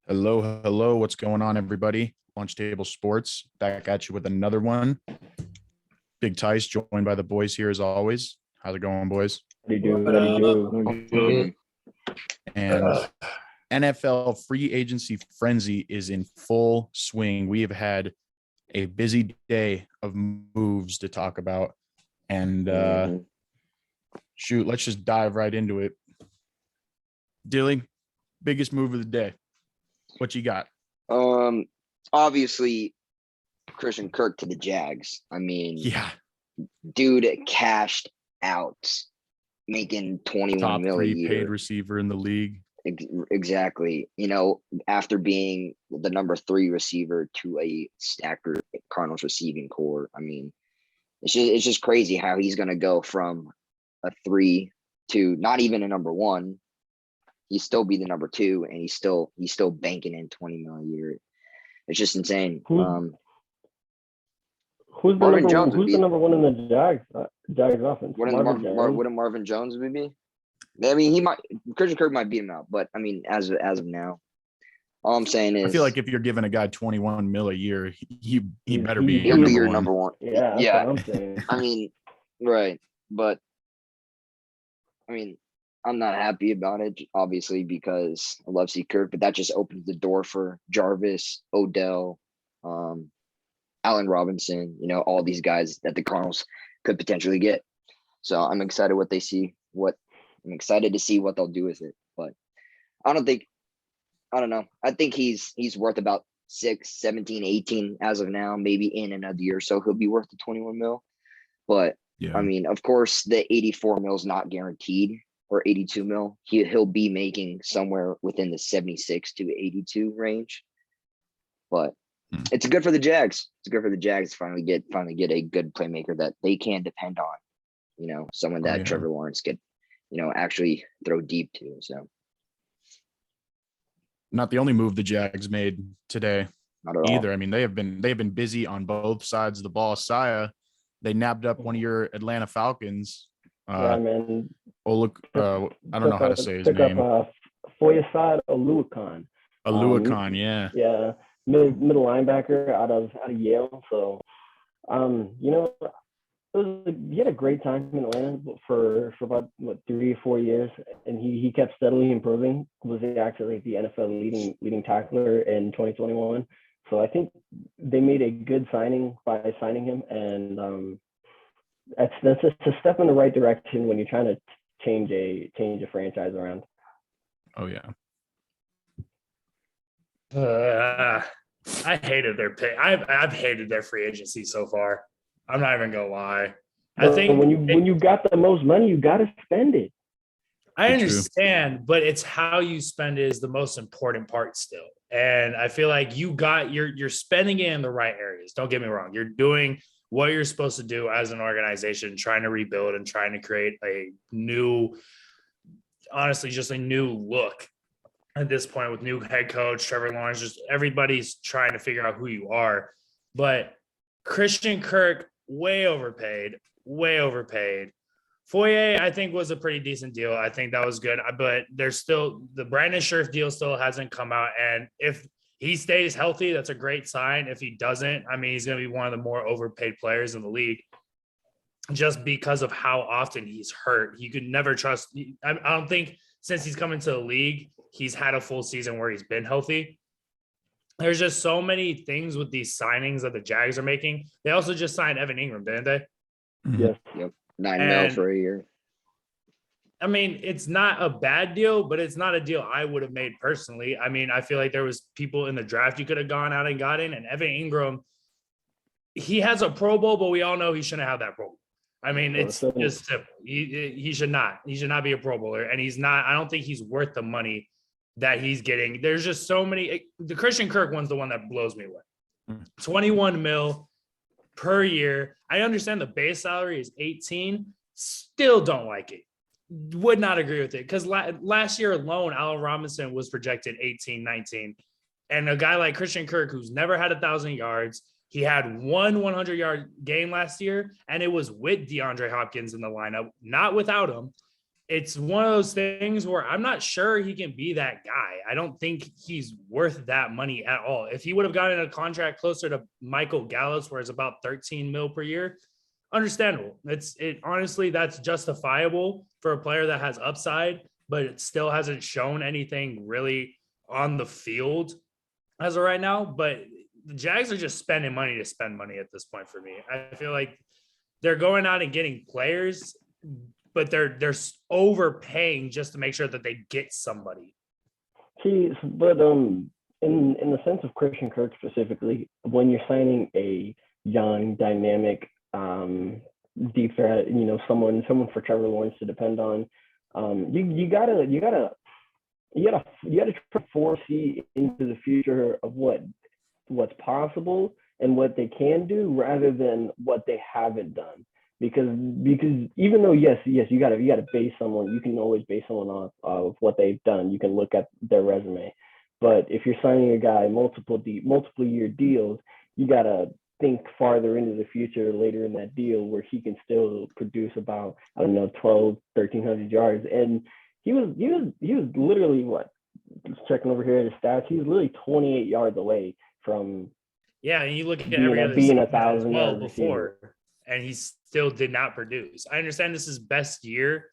Hello, hello. What's going on, everybody? Lunch Table Sports back at you with another one. Big Tice joined by the boys here as always. How's it going, boys? What do you do? And NFL free agency frenzy is in full swing. We have had a busy day of moves to talk about. And let's just dive right into it. Dilly, biggest move of the day. What you got? Obviously, Christian Kirk to the Jags. I mean, Yeah, dude cashed out, making 21 top million three a year. paid receiver in the league. Exactly. You know, after being the number 3 receiver to a stacker Cardinals receiving core. I mean, it's just crazy how he's going to go from a 3 to not even a number 1. He'd still be the number 2, and he's still banking in 20 million a year. It's just insane. Who's the number 1 in the Jags offense? Wouldn't Marvin Jones be? I mean, Christian Kirk might beat him out, but I mean, as of now, all I'm saying is, I feel like if you're giving a guy 21 mil a year, he better be he'll be your number 1. Yeah, that's what I'm saying. I mean, right, but I mean, I'm not happy about it, obviously, because I love C. Kirk, but that just opens the door for Jarvis, Odell, Allen Robinson, all these guys that the Cardinals could potentially get. So I'm excited I'm excited to see what they'll do with it. But I don't know. I think he's worth about 6, 17, 18 as of now. Maybe in another year or so he'll be worth the 21 mil. But yeah. I mean, of course, the 84 mil is not guaranteed, or 82 mil. He'll be making somewhere within the 76 to 82 range. But it's good for the Jags. It's good for the Jags to finally get a good playmaker that they can depend on. Someone that Trevor Lawrence could, actually throw deep to. So not the only move the Jags made today either. All. I mean, they've been busy on both sides of the ball. Saya, they nabbed up one of your Atlanta Falcons. Man. Oh, look, I don't know how to say his name. Foyesade Oluokun. Oluokun, yeah. Yeah, middle linebacker out of Yale. So, he had a great time in Atlanta for about 3 or 4 years, and he kept steadily improving. Was actually the NFL leading tackler in 2021. So I think they made a good signing by signing him, and that's just a step in the right direction when you're trying to change a franchise around. Oh yeah. I hated their pick. I've hated their free agency so far. I'm not even gonna lie. I think when you got the most money, you got to spend it. I understand, but it's how you spend it is the most important part still. And I feel like you're spending it in the right areas. Don't get me wrong. You're doing what you're supposed to do as an organization, trying to rebuild and trying to create a new look at this point with new head coach, Trevor Lawrence. Just everybody's trying to figure out who you are. But Christian Kirk, way overpaid. Foye, I think, was a pretty decent deal. I think that was good. But there's still the Brandon Scherff deal still hasn't come out. And if he stays healthy, that's a great sign. If he doesn't, I mean, he's going to be one of the more overpaid players in the league just because of how often he's hurt. You could never trust. I don't think since he's come into the league, he's had a full season where he's been healthy. There's just so many things with these signings that the Jags are making. They also just signed Evan Ingram, didn't they? Yes. Yep. $9 million for a year. I mean, it's not a bad deal, but it's not a deal I would have made personally. I mean, I feel like there was people in the draft you could have gone out and gotten, and Evan Ingram, he has a Pro Bowl, but we all know he shouldn't have that Pro Bowl. I mean, it's just simple. He should not. He should not be a Pro Bowler, and he's not. I don't think he's worth the money that he's getting. There's just so many. The Christian Kirk one's the one that blows me away. 21 mil per year. I understand the base salary is 18. Still don't like it. Would not agree with it because last year alone, Allen Robinson was projected 18, 19. And a guy like Christian Kirk, who's never had 1,000 yards, he had one 100-yard game last year, and it was with DeAndre Hopkins in the lineup, not without him. it's one of those things where I'm not sure he can be that guy. I don't think he's worth that money at all. If he would have gotten a contract closer to Michael Gallup's, where it's about 13 mil per year, understandable. Honestly, that's justifiable for a player that has upside, but it still hasn't shown anything really on the field as of right now. But the Jags are just spending money to spend money at this point for me. I feel like they're going out and getting players, but they're overpaying just to make sure that they get somebody. See, but in the sense of Christian Kirk specifically, when you're signing a young, dynamic, deep threat, someone for Trevor Lawrence to depend on, you gotta try to foresee into the future of what's possible and what they can do rather than what they haven't done. Because even though yes you gotta base someone, you can always base someone off of what they've done. You can look at their resume, but if you're signing a guy multiple year deals, you gotta think farther into the future later in that deal where he can still produce about 1,300 yards. And he was literally just checking over here at his stats, he was literally 28 yards away from and you look at every other being season 1,000 yards before, and he still did not produce. I understand this is best year,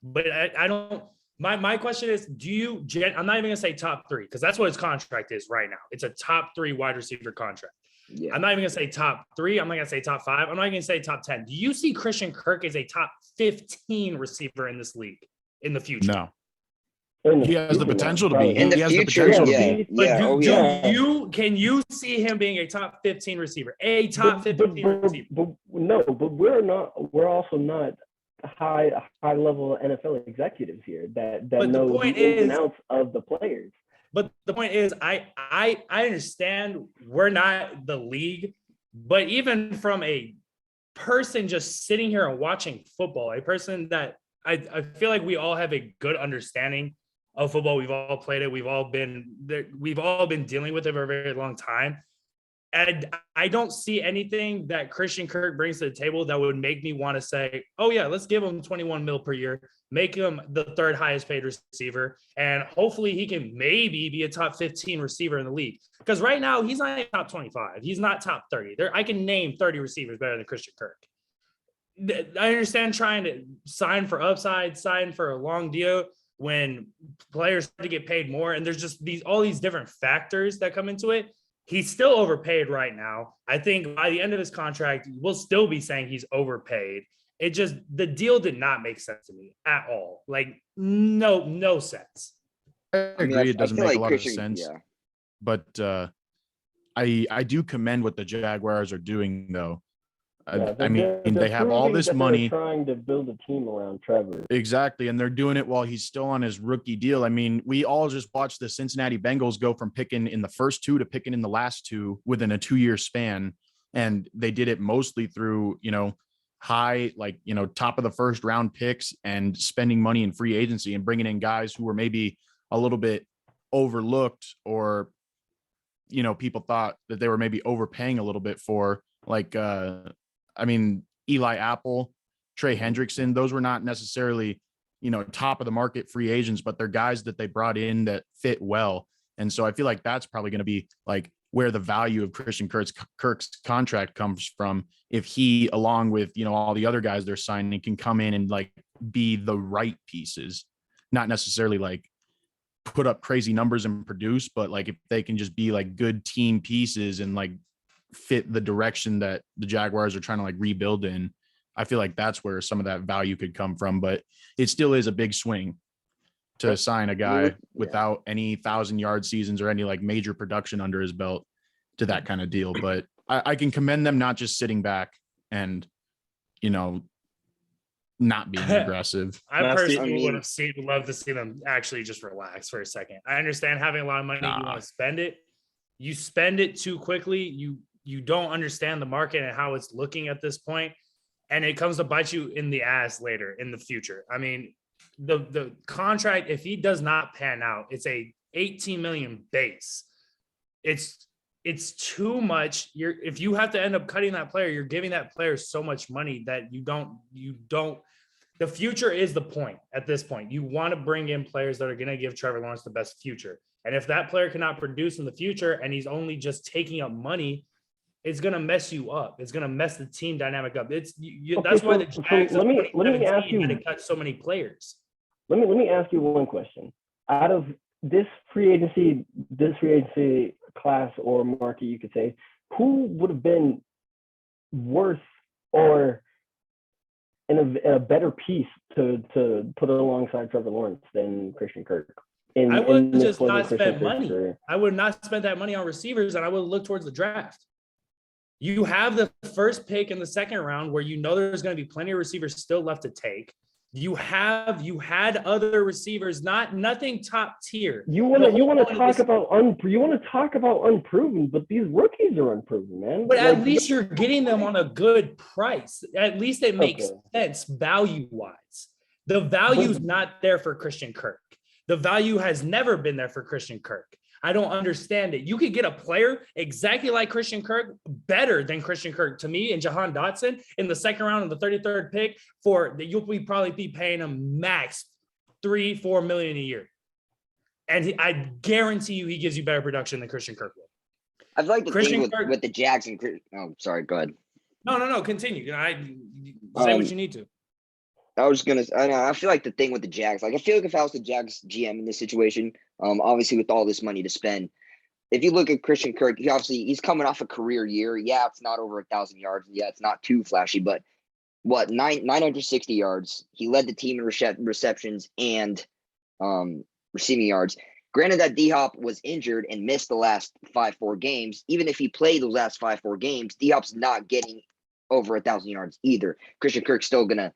but I don't. My question is, I'm not even gonna say top 3 because that's what his contract is right now. It's a top 3 wide receiver contract. Yeah. I'm not even gonna say top 3. I'm not gonna say top 5. I'm not gonna say top 10. Do you see Christian Kirk as a top 15 receiver in this league in the future? No. He has the potential to be. In the future, can you see him being a top 15 receiver? A top 15 receiver? But we're also not high level NFL executives here that know the ins and outs of the players. But the point is, I understand we're not the league, but even from a person just sitting here and watching football, a person that I feel like we all have a good understanding of football. We've all played it. We've all been dealing with it for a very long time. And I don't see anything that Christian Kirk brings to the table that would make me want to say, oh yeah, let's give him 21 mil per year, make him the 3rd highest paid receiver. And hopefully he can maybe be a top 15 receiver in the league. Because right now he's not top 25. He's not top 30. I can name 30 receivers better than Christian Kirk. I understand trying to sign for upside, sign for a long deal when players have to get paid more. And there's just all these different factors that come into it. He's still overpaid right now. I think by the end of his contract, we'll still be saying he's overpaid. The deal did not make sense to me at all. Like no sense. I agree. It doesn't make a lot of sense. Yeah. But I do commend what the Jaguars are doing though. They have all this money trying to build a team around Trevor. Exactly. And they're doing it while he's still on his rookie deal. I mean, we all just watched the Cincinnati Bengals go from picking in the first 2 to picking in the last 2 within a 2-year span. And they did it mostly through, high, top of the first round picks and spending money in free agency and bringing in guys who were maybe a little bit overlooked or, people thought that they were maybe overpaying a little bit for Eli Apple, Trey Hendrickson, those were not necessarily, top of the market free agents, but they're guys that they brought in that fit well. And so I feel like that's probably going to be where the value of Christian Kirk's contract comes from. If he, along with, all the other guys they're signing, can come in and be the right pieces, not necessarily put up crazy numbers and produce, but if they can just be good team pieces and fit the direction that the Jaguars are trying to rebuild in, I feel like that's where some of that value could come from. But it still is a big swing to sign a guy without any 1,000-yard seasons or any major production under his belt to that kind of deal. But I can commend them not just sitting back and, not being aggressive. I personally would love to see them actually just relax for a second. I understand having a lot of money, you want to spend it. You spend it too quickly. You don't understand the market and how it's looking at this point, and it comes to bite you in the ass later in the future. I mean, the contract, if he does not pan out, it's a 18 million base. It's too much. If you have to end up cutting that player, you're giving that player so much money that you don't The future is the point at this point. You want to bring in players that are going to give Trevor Lawrence the best future. And if that player cannot produce in the future and he's only just taking up money, it's going to mess you up. It's going to mess the team dynamic up. That's why the Jags let me ask you, had to cut so many players. Let me ask you one question. Out of this free agency class or market, you could say, who would have been worth or in a better piece to put alongside Trevor Lawrence than Christian Kirk? I would just not spend money. I would not spend that money on receivers, and I would look towards the draft. You have the first pick in the second round where you know there's going to be plenty of receivers still left to take. You had other receivers, nothing top tier. You want to talk about unproven, but these rookies are unproven, man. But at least you're getting them on a good price. At least it makes sense value wise. The value's not there for Christian Kirk. The value has never been there for Christian Kirk. I don't understand it. You could get a player exactly like Christian Kirk, better than Christian Kirk to me, and Jahan Dotson in the second round of the 33rd pick you'll probably be paying him max $3-4 million a year. And I guarantee you he gives you better production than Christian Kirk will. I feel like the thing with the Jags and oh, sorry, go ahead. No, continue. Say what you need to. I feel like the thing with the Jags, like I feel like if I was the Jags GM in this situation, obviously with all this money to spend, if you look at Christian Kirk, he's coming off a career year. Yeah, it's not over 1,000 yards. Yeah, it's not too flashy, but 960 yards. He led the team in receptions and receiving yards. Granted that D-Hop was injured and missed the last 5-4 games. Even if he played those last 5-4 games, D-Hop's not getting over 1,000 yards either. Christian Kirk's still gonna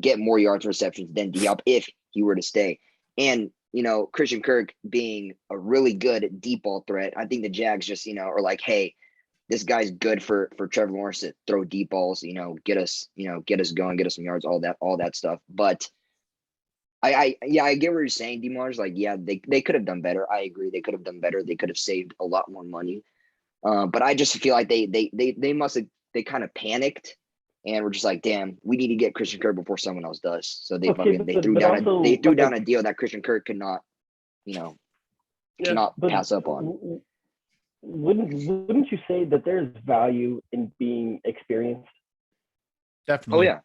get more yards and receptions than D-Hop if he were to stay. And, Christian Kirk being a really good deep ball threat, I think the Jags just, are like, hey, this guy's good for Trevor Lawrence to throw deep balls, get us going, get us some yards, all that stuff. But I get what you're saying, DeMars. Like, yeah, they could have done better. I agree. They could have done better. They could have saved a lot more money. But I just feel like they kind of panicked. And we're just like, damn, we need to get Christian Kirk before someone else does. So they threw down a deal that Christian Kirk could not, cannot pass up on. Wouldn't you say that there's value in being experienced? Definitely. Oh yeah,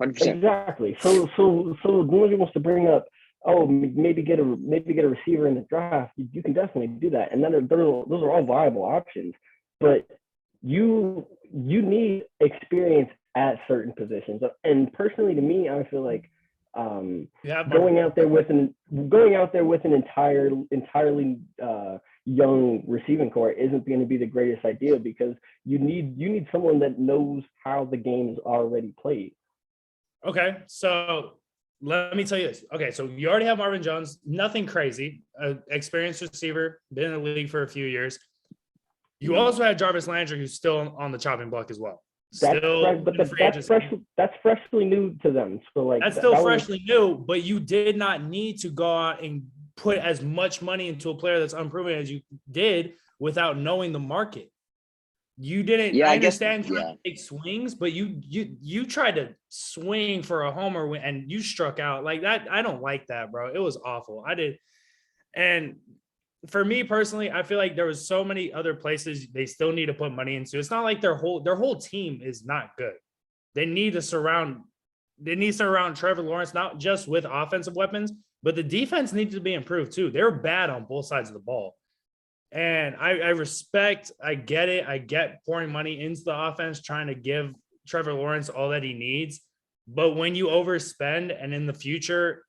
100%. Exactly. So nobody wants to bring up, maybe get a receiver in the draft. You can definitely do that, and then those are all viable options. But you need experience at certain positions. And personally, to me, I feel like going out there with an entirely young receiving core isn't going to be the greatest idea, because you need someone that knows how the game is already played. Okay, so let me tell you this. Okay, so you already have Marvin Jones, nothing crazy, experienced receiver, been in the league for a few years. You also had Jarvis Landry, who's still on the chopping block as well. That's freshly new to them. So that's still freshly new, but you did not need to go out and put as much money into a player that's unproven as you did without knowing the market. You didn't. Yeah, I understand trying to take swings, but you tried to swing for a homer and you struck out like that. I don't like that, bro. It was awful. I did, and for me personally, I feel like there was so many other places they still need to put money into. It's not like their whole team is not good. They need to surround Trevor Lawrence, not just with offensive weapons, but the defense needs to be improved too. They're bad on both sides of the ball. And I get it. I get pouring money into the offense, trying to give Trevor Lawrence all that he needs. But when you overspend and in the future,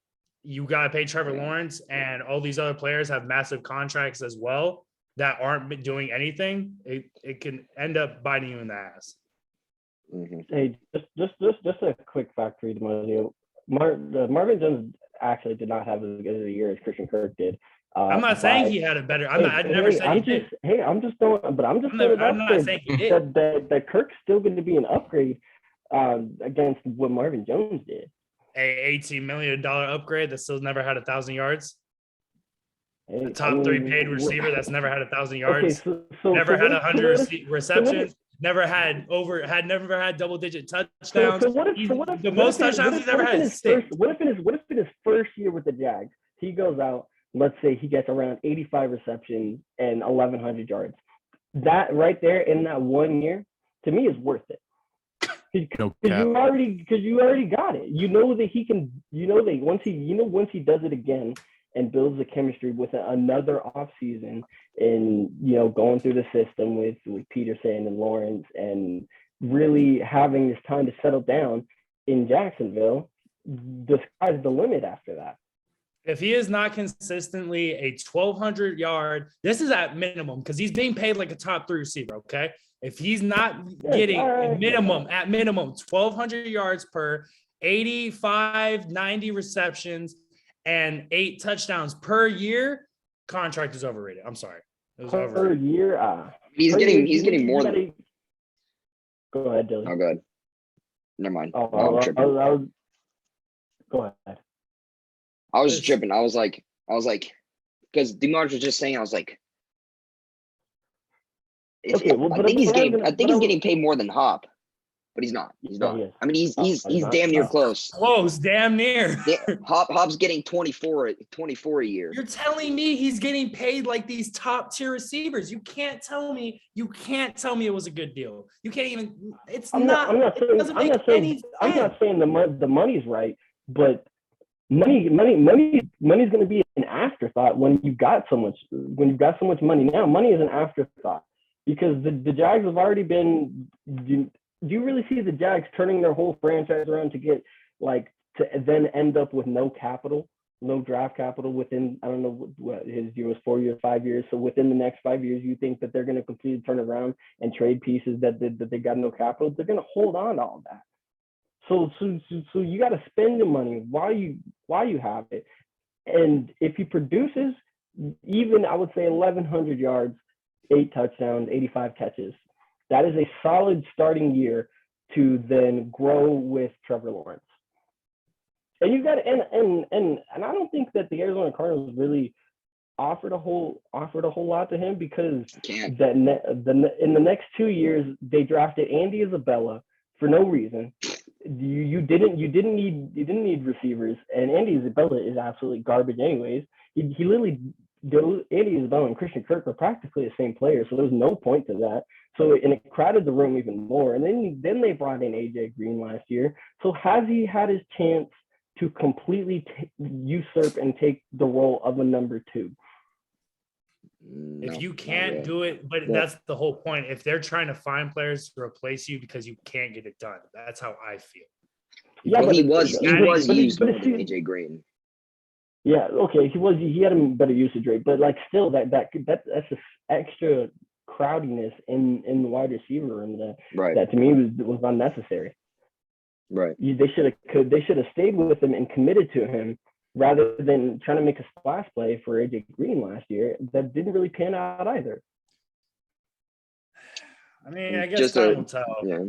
you got to pay Trevor Lawrence and all these other players have massive contracts as well that aren't doing anything, it can end up biting you in the ass. Mm-hmm. Hey, just a quick fact for you, Marvin Jones actually did not have as good a year as Christian Kirk did. I'm not saying he had a better. I'd never said he did. I'm not saying he did. That Kirk's still going to be an upgrade against what Marvin Jones did. A $18 million upgrade that still never had 1,000 yards. The top three paid receiver that's never had 1,000 yards. Okay, never had 100 receptions. never had double-digit touchdowns. So what if the most touchdowns he's ever had is six. What if in his first year with the Jags, he goes out, let's say he gets around 85 receptions and 1,100 yards. That right there in that 1 year, to me, is worth it. Because you already got it. You know that he can. You know that once he does it again and builds the chemistry with another offseason and going through the system with Peterson and Lawrence and really having this time to settle down in Jacksonville, the sky's the limit after that. If he is not consistently a 1,200 yard, this is at minimum because he's being paid like a top 3 receiver. Okay. If he's not getting at minimum 1,200 yards per 85, 90 receptions and 8 touchdowns per year, contract is overrated. I'm sorry. It was overrated. Per year. He's getting more than. Go ahead, Dylan. Oh, good. Never mind. Go ahead. I was tripping. I was like, because DeMarge was just saying, I was like, I think he's getting paid more than Hop, but he's not. He's not. I mean, he's damn near close. Close, damn near. Hop's getting 24 a year. You're telling me he's getting paid like these top tier receivers. You can't tell me it was a good deal. You can't even. I'm not saying the money's right, but money's going to be an afterthought when you've got so much money. Now money is an afterthought because the Jags have already been. Do you really see the Jags turning their whole franchise around to get to then end up with no draft capital within, I don't know what his year was, 4 years, 5 years. So within the next 5 years, you think that they're going to completely turn around and trade pieces that they got no capital? They're going to hold on to all that. So you got to spend the money while you have it. And if he produces even, I would say 1,100 yards, 8 touchdowns, 85 catches, that is a solid starting year to then grow with Trevor Lawrence. And you got and I don't think that the Arizona Cardinals really offered a whole lot to him because in the next 2 years they drafted Andy Isabella for no reason. You didn't need receivers, and Andy Isabella is absolutely garbage anyways. He literally Andy Isabella and Christian Kirk are practically the same player, so there was no point to that. So and it crowded the room even more. And then they brought in AJ Green last year. So has he had his chance to completely usurp and take the role of a number 2? If you can't do it, but that's the whole point. If they're trying to find players to replace you because you can't get it done, that's how I feel. Yeah, but he was used more than AJ Green. Yeah, okay, he had a better usage rate, but still that's just extra crowdiness in the wide receiver room that to me was unnecessary. Right. They should have stayed with him and committed to him rather than trying to make a splash play for AJ Green last year that didn't really pan out either. I mean, I guess time will tell. Yeah.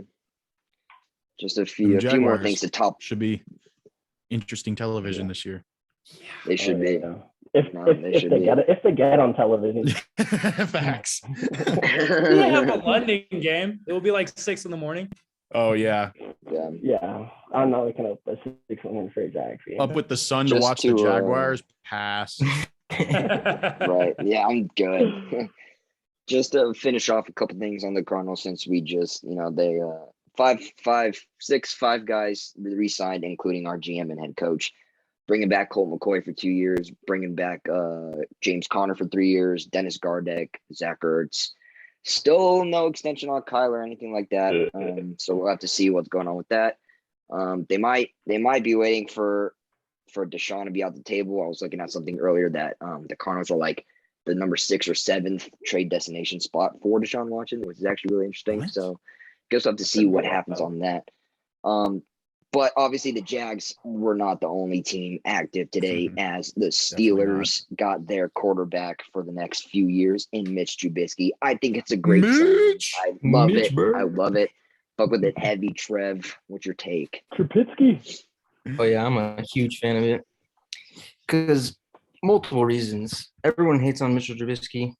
Just a few more things to top. Should be interesting television this year. Yeah. They should be. Yeah. If they get on television. Facts. We have a London game. It will be 6 in. Oh yeah. Yeah. I'm not looking up a 6 straight Jags game. Up with the sun to watch the Jaguars. Pass. Right. Yeah, I'm good. Just to finish off a couple things on the Cardinals, since we just, they five guys re-signed, including our GM and head coach. Bringing back Colt McCoy for 2 years, bringing back James Conner for 3 years, Dennis Gardeck, Zach Ertz. Still no extension on Kyler or anything like that. So we'll have to see what's going on with that. They might be waiting for Deshaun to be out the table. I was looking at something earlier that the Cardinals are the number 6 or 7th trade destination spot for Deshaun Watson, which is actually really interesting. What? So guess we'll have to see what happens on that. But obviously the Jags were not the only team active today, as the Steelers got their quarterback for the next few years in Mitch Trubisky. I think it's a great sign. I love it. But with it heavy, Trev, what's your take? Trubisky. Oh yeah, I'm a huge fan of it because multiple reasons. Everyone hates on Mitchell Trubisky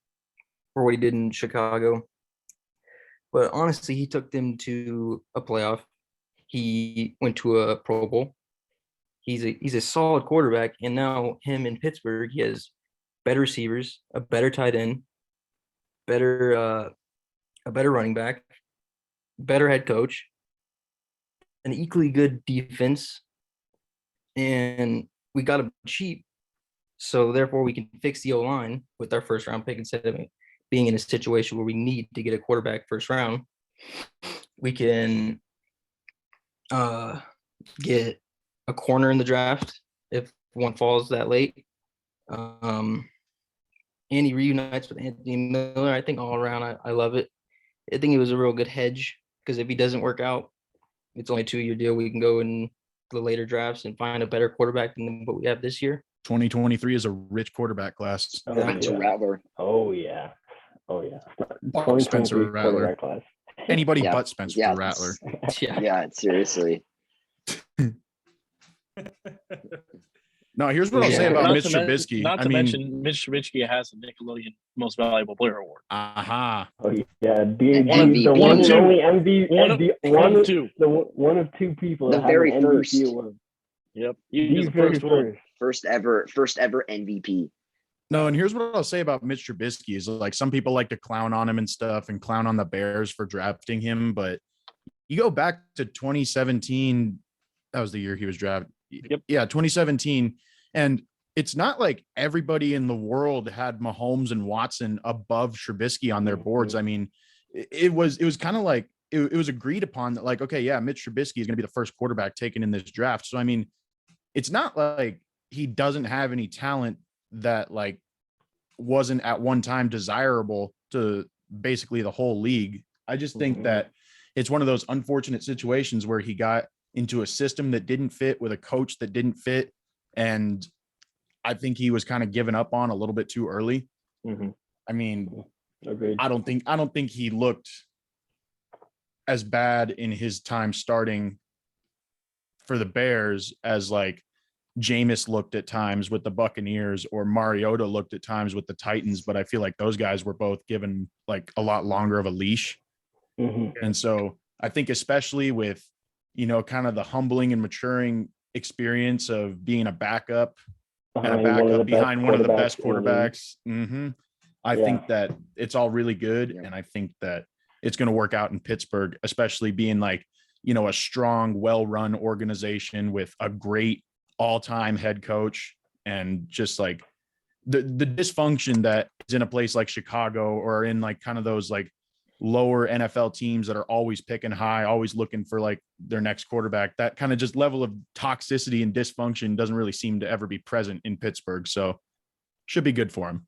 for what he did in Chicago, But honestly, he took them to a playoff. He went to a Pro Bowl. He's a solid quarterback, and now him in Pittsburgh, he has better receivers, a better tight end, a better running back, better head coach, an equally good defense, and we got him cheap. So therefore, we can fix the O-line with our first round pick instead of being in a situation where we need to get a quarterback first round. We can get a corner in the draft if one falls that late. And he reunites with Anthony Miller. I think all around, I love it. I think it was a real good hedge because if he doesn't work out, it's only a 2-year deal. We can go in the later drafts and find a better quarterback than what we have this year. 2023 is a rich quarterback class. Rattler. Oh yeah. Spencer Rattler. Class. Anybody but Spencer Rattler. Yeah, seriously. No, here's what I'll say about Mitch Trubisky. Not to mention, Mitch Trubisky has the Nickelodeon Most Valuable Player Award. Aha. Oh yeah, one of two people. The very first. Award. Yep, he was the first one. First ever MVP. No, and here's what I'll say about Mitch Trubisky is like some people like to clown on him and stuff and clown on the Bears for drafting him, but you go back to 2017, that was the year he was drafted. Yep. Yeah, 2017. And it's not like everybody in the world had Mahomes and Watson above Trubisky on their boards. I mean, it was kind of like it was agreed upon that, like, okay, yeah, Mitch Trubisky is going to be the first quarterback taken in this draft. So, I mean, it's not like he doesn't have any talent that like wasn't at one time desirable to basically the whole league. I just think that it's one of those unfortunate situations where he got into a system that didn't fit with a coach that didn't fit. And I think he was kind of given up on a little bit too early. I mean, agreed. I don't think he looked as bad in his time starting for the Bears as like Jameis looked at times with the Buccaneers or Mariota looked at times with the Titans. But I feel like those guys were both given like a lot longer of a leash. And so I think especially with, kind of the humbling and maturing experience of being a backup behind one of the best quarterbacks. I think that it's all really good. And I think that it's going to work out in Pittsburgh, especially being like, a strong, well-run organization with a great all-time head coach, and just like the dysfunction that is in a place like Chicago or in like kind of those like lower NFL teams that are always picking high, always looking for like their next quarterback. That kind of just level of toxicity and dysfunction doesn't really seem to ever be present in Pittsburgh. So should be good for him.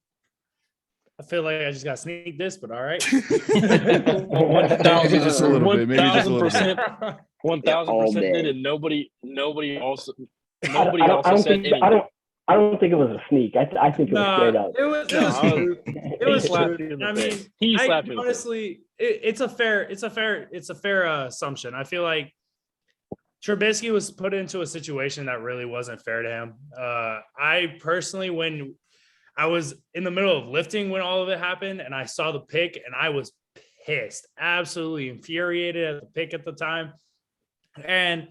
I feel like I just got sneak this, but all right. 1,000%, just a little bit, maybe just a little bit. 1,000% did, and nobody also said anything. I don't think it was a sneak. I think it was straight up. It was slapped you in the face. He slapped you. Honestly, it's a fair assumption. I feel like Trubisky was put into a situation that really wasn't fair to him. I personally, when I was in the middle of lifting when all of it happened, and I saw the pick, and I was pissed, absolutely infuriated at the pick at the time. And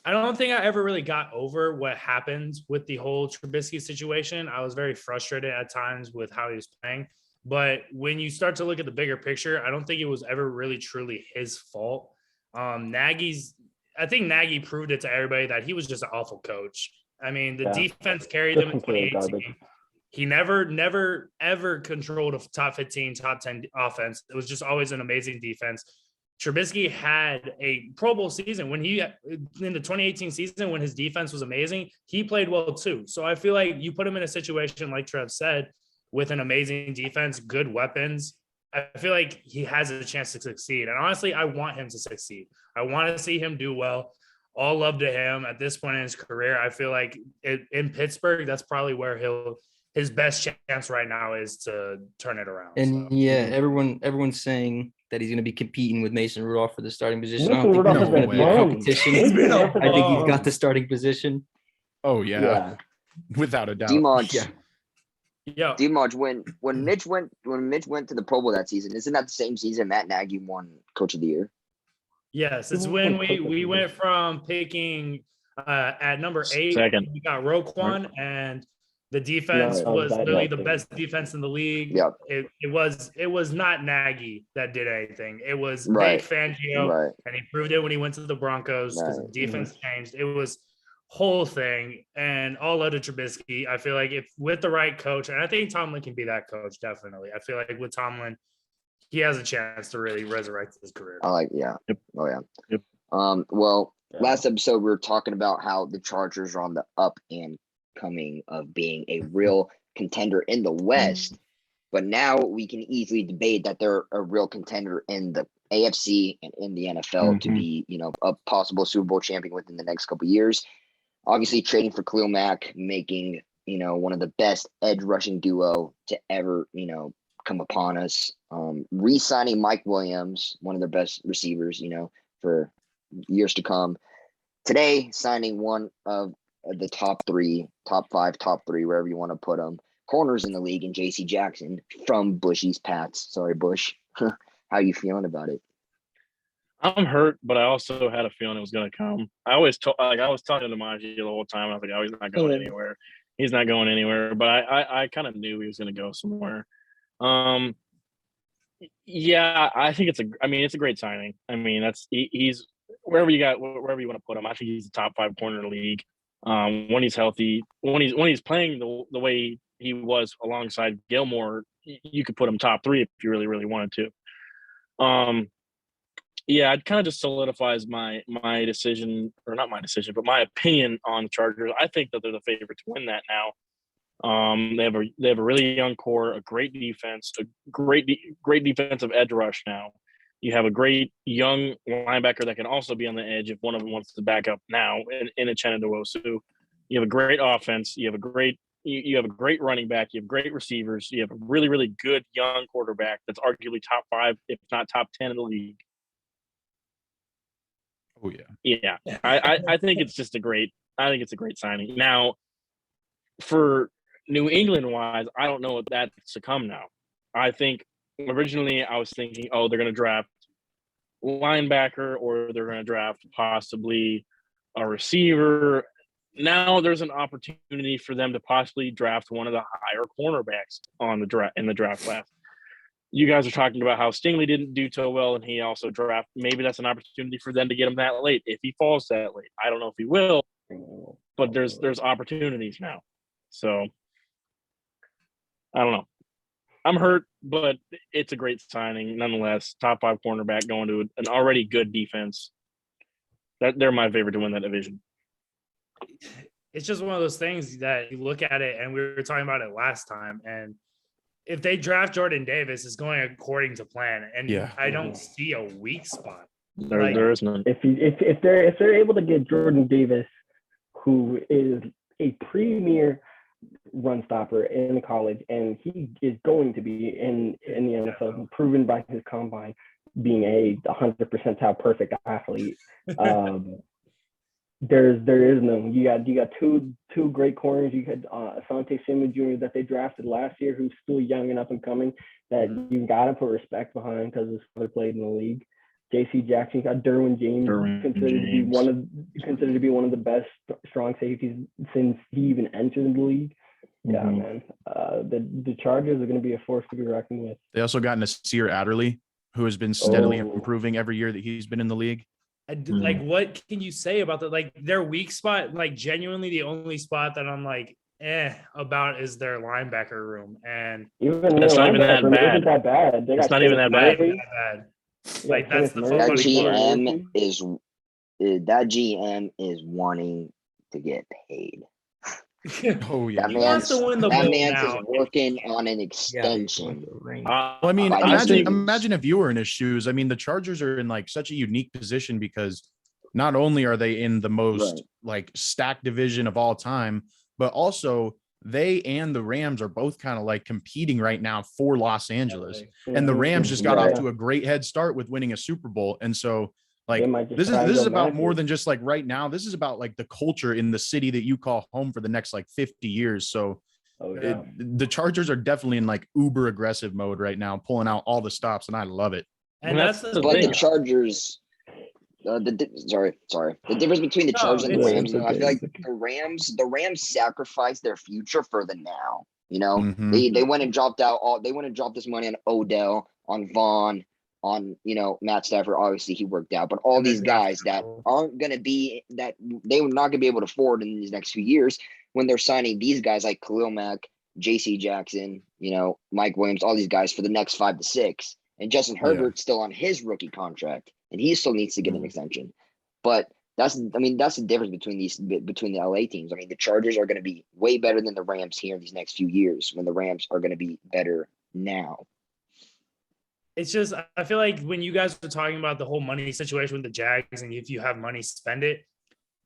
I don't think I ever really got over what happened with the whole Trubisky situation. I was very frustrated at times with how he was playing. But when you start to look at the bigger picture, I don't think it was ever really truly his fault. I think Nagy proved it to everybody that he was just an awful coach. I mean, the defense carried him in 2018. He never, ever controlled a top 15, top 10 offense. It was just always an amazing defense. Trubisky had a Pro Bowl season in the 2018 season when his defense was amazing. He played well too. So I feel like you put him in a situation, like Trev said, with an amazing defense, good weapons. I feel like he has a chance to succeed. And honestly, I want him to succeed. I want to see him do well. All love to him at this point in his career. I feel like in Pittsburgh, that's probably where his best chance right now is to turn it around. And everyone's saying that he's going to be competing with Mason Rudolph for the starting position. I don't think there's going to be a competition. I think he's got the starting position. Oh yeah. Without a doubt. D-Monch. Yeah. Yeah. D-March, when Mitch went to the Pro Bowl that season, isn't that the same season Matt Nagy won Coach of the Year? Yes, it's when we went from picking at number 8. Second. We got Roquan, and the defense was literally the best defense in the league. Yep. It was not Nagy that did anything. It was Right. Vic Fangio, Right. and he proved it when he went to the Broncos because the defense changed. It was whole thing, and all love to Trubisky. I feel like if with the right coach, and I think Tomlin can be that coach, definitely. I feel like with Tomlin, he has a chance to really resurrect his career. Yeah. Yep. Oh, yeah. Yep. Well, last episode, we were talking about how the Chargers are on the up and coming of being a real contender in the West. But now we can easily debate that they're a real contender in the AFC and in the NFL to be, a possible Super Bowl champion within the next couple of years. Obviously, trading for Khalil Mack, making, one of the best edge rushing duo to ever, come upon us. Re-signing Mike Williams, one of their best receivers, for years to come. Today, signing one of the top 5, wherever you want to put them, corners in the league, in J.C. Jackson from Bushy's Pats. Sorry, Bush. How you feeling about it? I'm hurt, but I also had a feeling it was going to come. I was talking to Maji the whole time. I was like, oh, he's not going anywhere. He's not going anywhere. But I kind of knew he was going to go somewhere. Yeah, I think it's a great signing. I mean, he's wherever you want to put him. I think he's the top 5 corner in the league. When he's healthy, when he's playing the way he was alongside Gilmore, you could put him top 3 if you really, really wanted to. Yeah, it kind of just solidifies my decision, or not my decision, but my opinion on the Chargers. I think that they're the favorite to win that now. They have a really young core, a great defense, a great defensive edge rush now. You have a great young linebacker that can also be on the edge if one of them wants to back up now in Uchenna Nwosu. You have a great offense. You have a great running back. You have great receivers. You have a really, really good young quarterback that's arguably top 5, if not top 10 in the league. Oh yeah. Yeah. I think it's a great signing. Now, for New England wise, I don't know if that's to come now. I think originally I was thinking, they're going to draft linebacker, or they're going to draft possibly a receiver. Now there's an opportunity for them to possibly draft one of the higher cornerbacks in the draft class. You guys are talking about how Stingley didn't do so well, and he also drafted. Maybe that's an opportunity for them to get him that late if he falls that late. I don't know if he will, but there's opportunities now. So I don't know. I'm hurt, but it's a great signing nonetheless. Top 5 cornerback going to an already good defense. They're my favorite to win that division. It's just one of those things that you look at it, and we were talking about it last time, and if they draft Jordan Davis, it's going according to plan, and I don't see a weak spot. There is none. If they're able to get Jordan Davis, who is a premier run stopper in college, and he is going to be in the NFL, proven by his combine being a 100% top perfect athlete. There is no. You got two great corners. You had Asante Samuel Jr. that they drafted last year, who's still young and up and coming. That you got to put respect behind because his father played in the league. J.C. Jackson, you got Derwin James, considered to be one of the best strong safeties since he even entered the league. Yeah, man. The Chargers are going to be a force to be reckoned with. They also got Nasir Adderley, who has been steadily improving every year that he's been in the league. Like, what can you say about that? Like, their weak spot, like, genuinely the only spot that I'm like, about is their linebacker room. And it's not even that bad. Isn't that bad. It's not even that bad. Like, that's the that GM is wanting to get paid. Oh yeah, he wants to win the that bowl man's now. is working on an extension. Well, I mean, imagine if you were in his shoes. I mean, the Chargers are in like such a unique position because not only are they in the most like stacked division of all time, but also they and the Rams are both kind of like competing right now for Los Angeles. And the Rams just got off to a great head start with winning a Super Bowl. And so like this is about more than just like right now. This is about like the culture in the city that you call home for the next like 50 years. So Oh, yeah. The Chargers are definitely in like uber aggressive mode right now, pulling out all the stops, and I love it. And that's that's the But thing. the Chargers, sorry. The difference between the No, Chargers and the it's- Rams, it's I feel like okay. the Rams sacrificed their future for the now. You know, Mhm. they went and dropped this money on Odell, on Vaughn, on Matt Stafford. Obviously, he worked out, but all And they're these guys drafting that people. aren't going to be that they were not going to be able to afford in these next few years when they're signing these guys like Khalil Mack, J.C. Jackson, Mike Williams, all these guys for the next 5 to 6. And Justin Herbert's still on his rookie contract, and he still needs to get an extension. But that's the difference between the LA teams. I mean, the Chargers are going to be way better than the Rams here in these next few years when the Rams are going to be better now. It's just, I feel like when you guys were talking about the whole money situation with the Jags, and if you have money, spend it.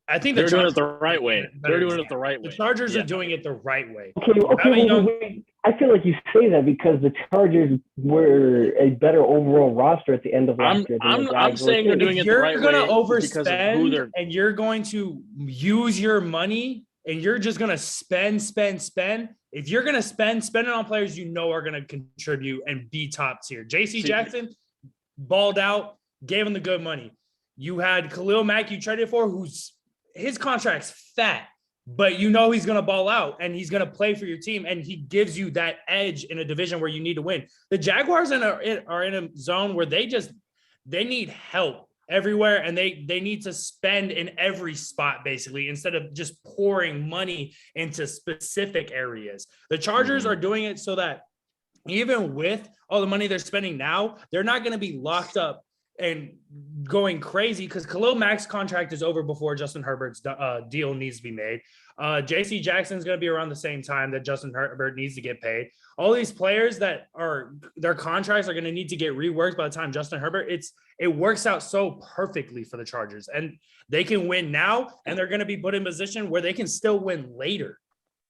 I think They're doing it the right way. They're doing it the right way. The Chargers Yeah. are doing it the right way. Okay. I feel like you say that because the Chargers were a better overall roster at the end of last year. I'm saying they're doing it the right way. You're going to because of who overspend they're. and you're going to use your money and you're just going to spend. If you're going to spend it on players are going to contribute and be top tier. J.C. Jackson balled out, gave him the good money. You had Khalil Mack you traded for, his contract's fat, but he's going to ball out and he's going to play for your team, and he gives you that edge in a division where you need to win. The Jaguars are in a zone where they need help everywhere, and they need to spend in every spot basically instead of just pouring money into specific areas. The Chargers are doing it so that even with all the money they're spending now, they're not going to be locked up and going crazy because Khalil Mack's contract is over before Justin Herbert's deal needs to be made. J.C. Jackson's going to be around the same time that Justin Herbert needs to get paid. All these players that their contracts are going to need to get reworked by the time Justin Herbert. It works out so perfectly for the Chargers, and they can win now, and they're going to be put in position where they can still win later.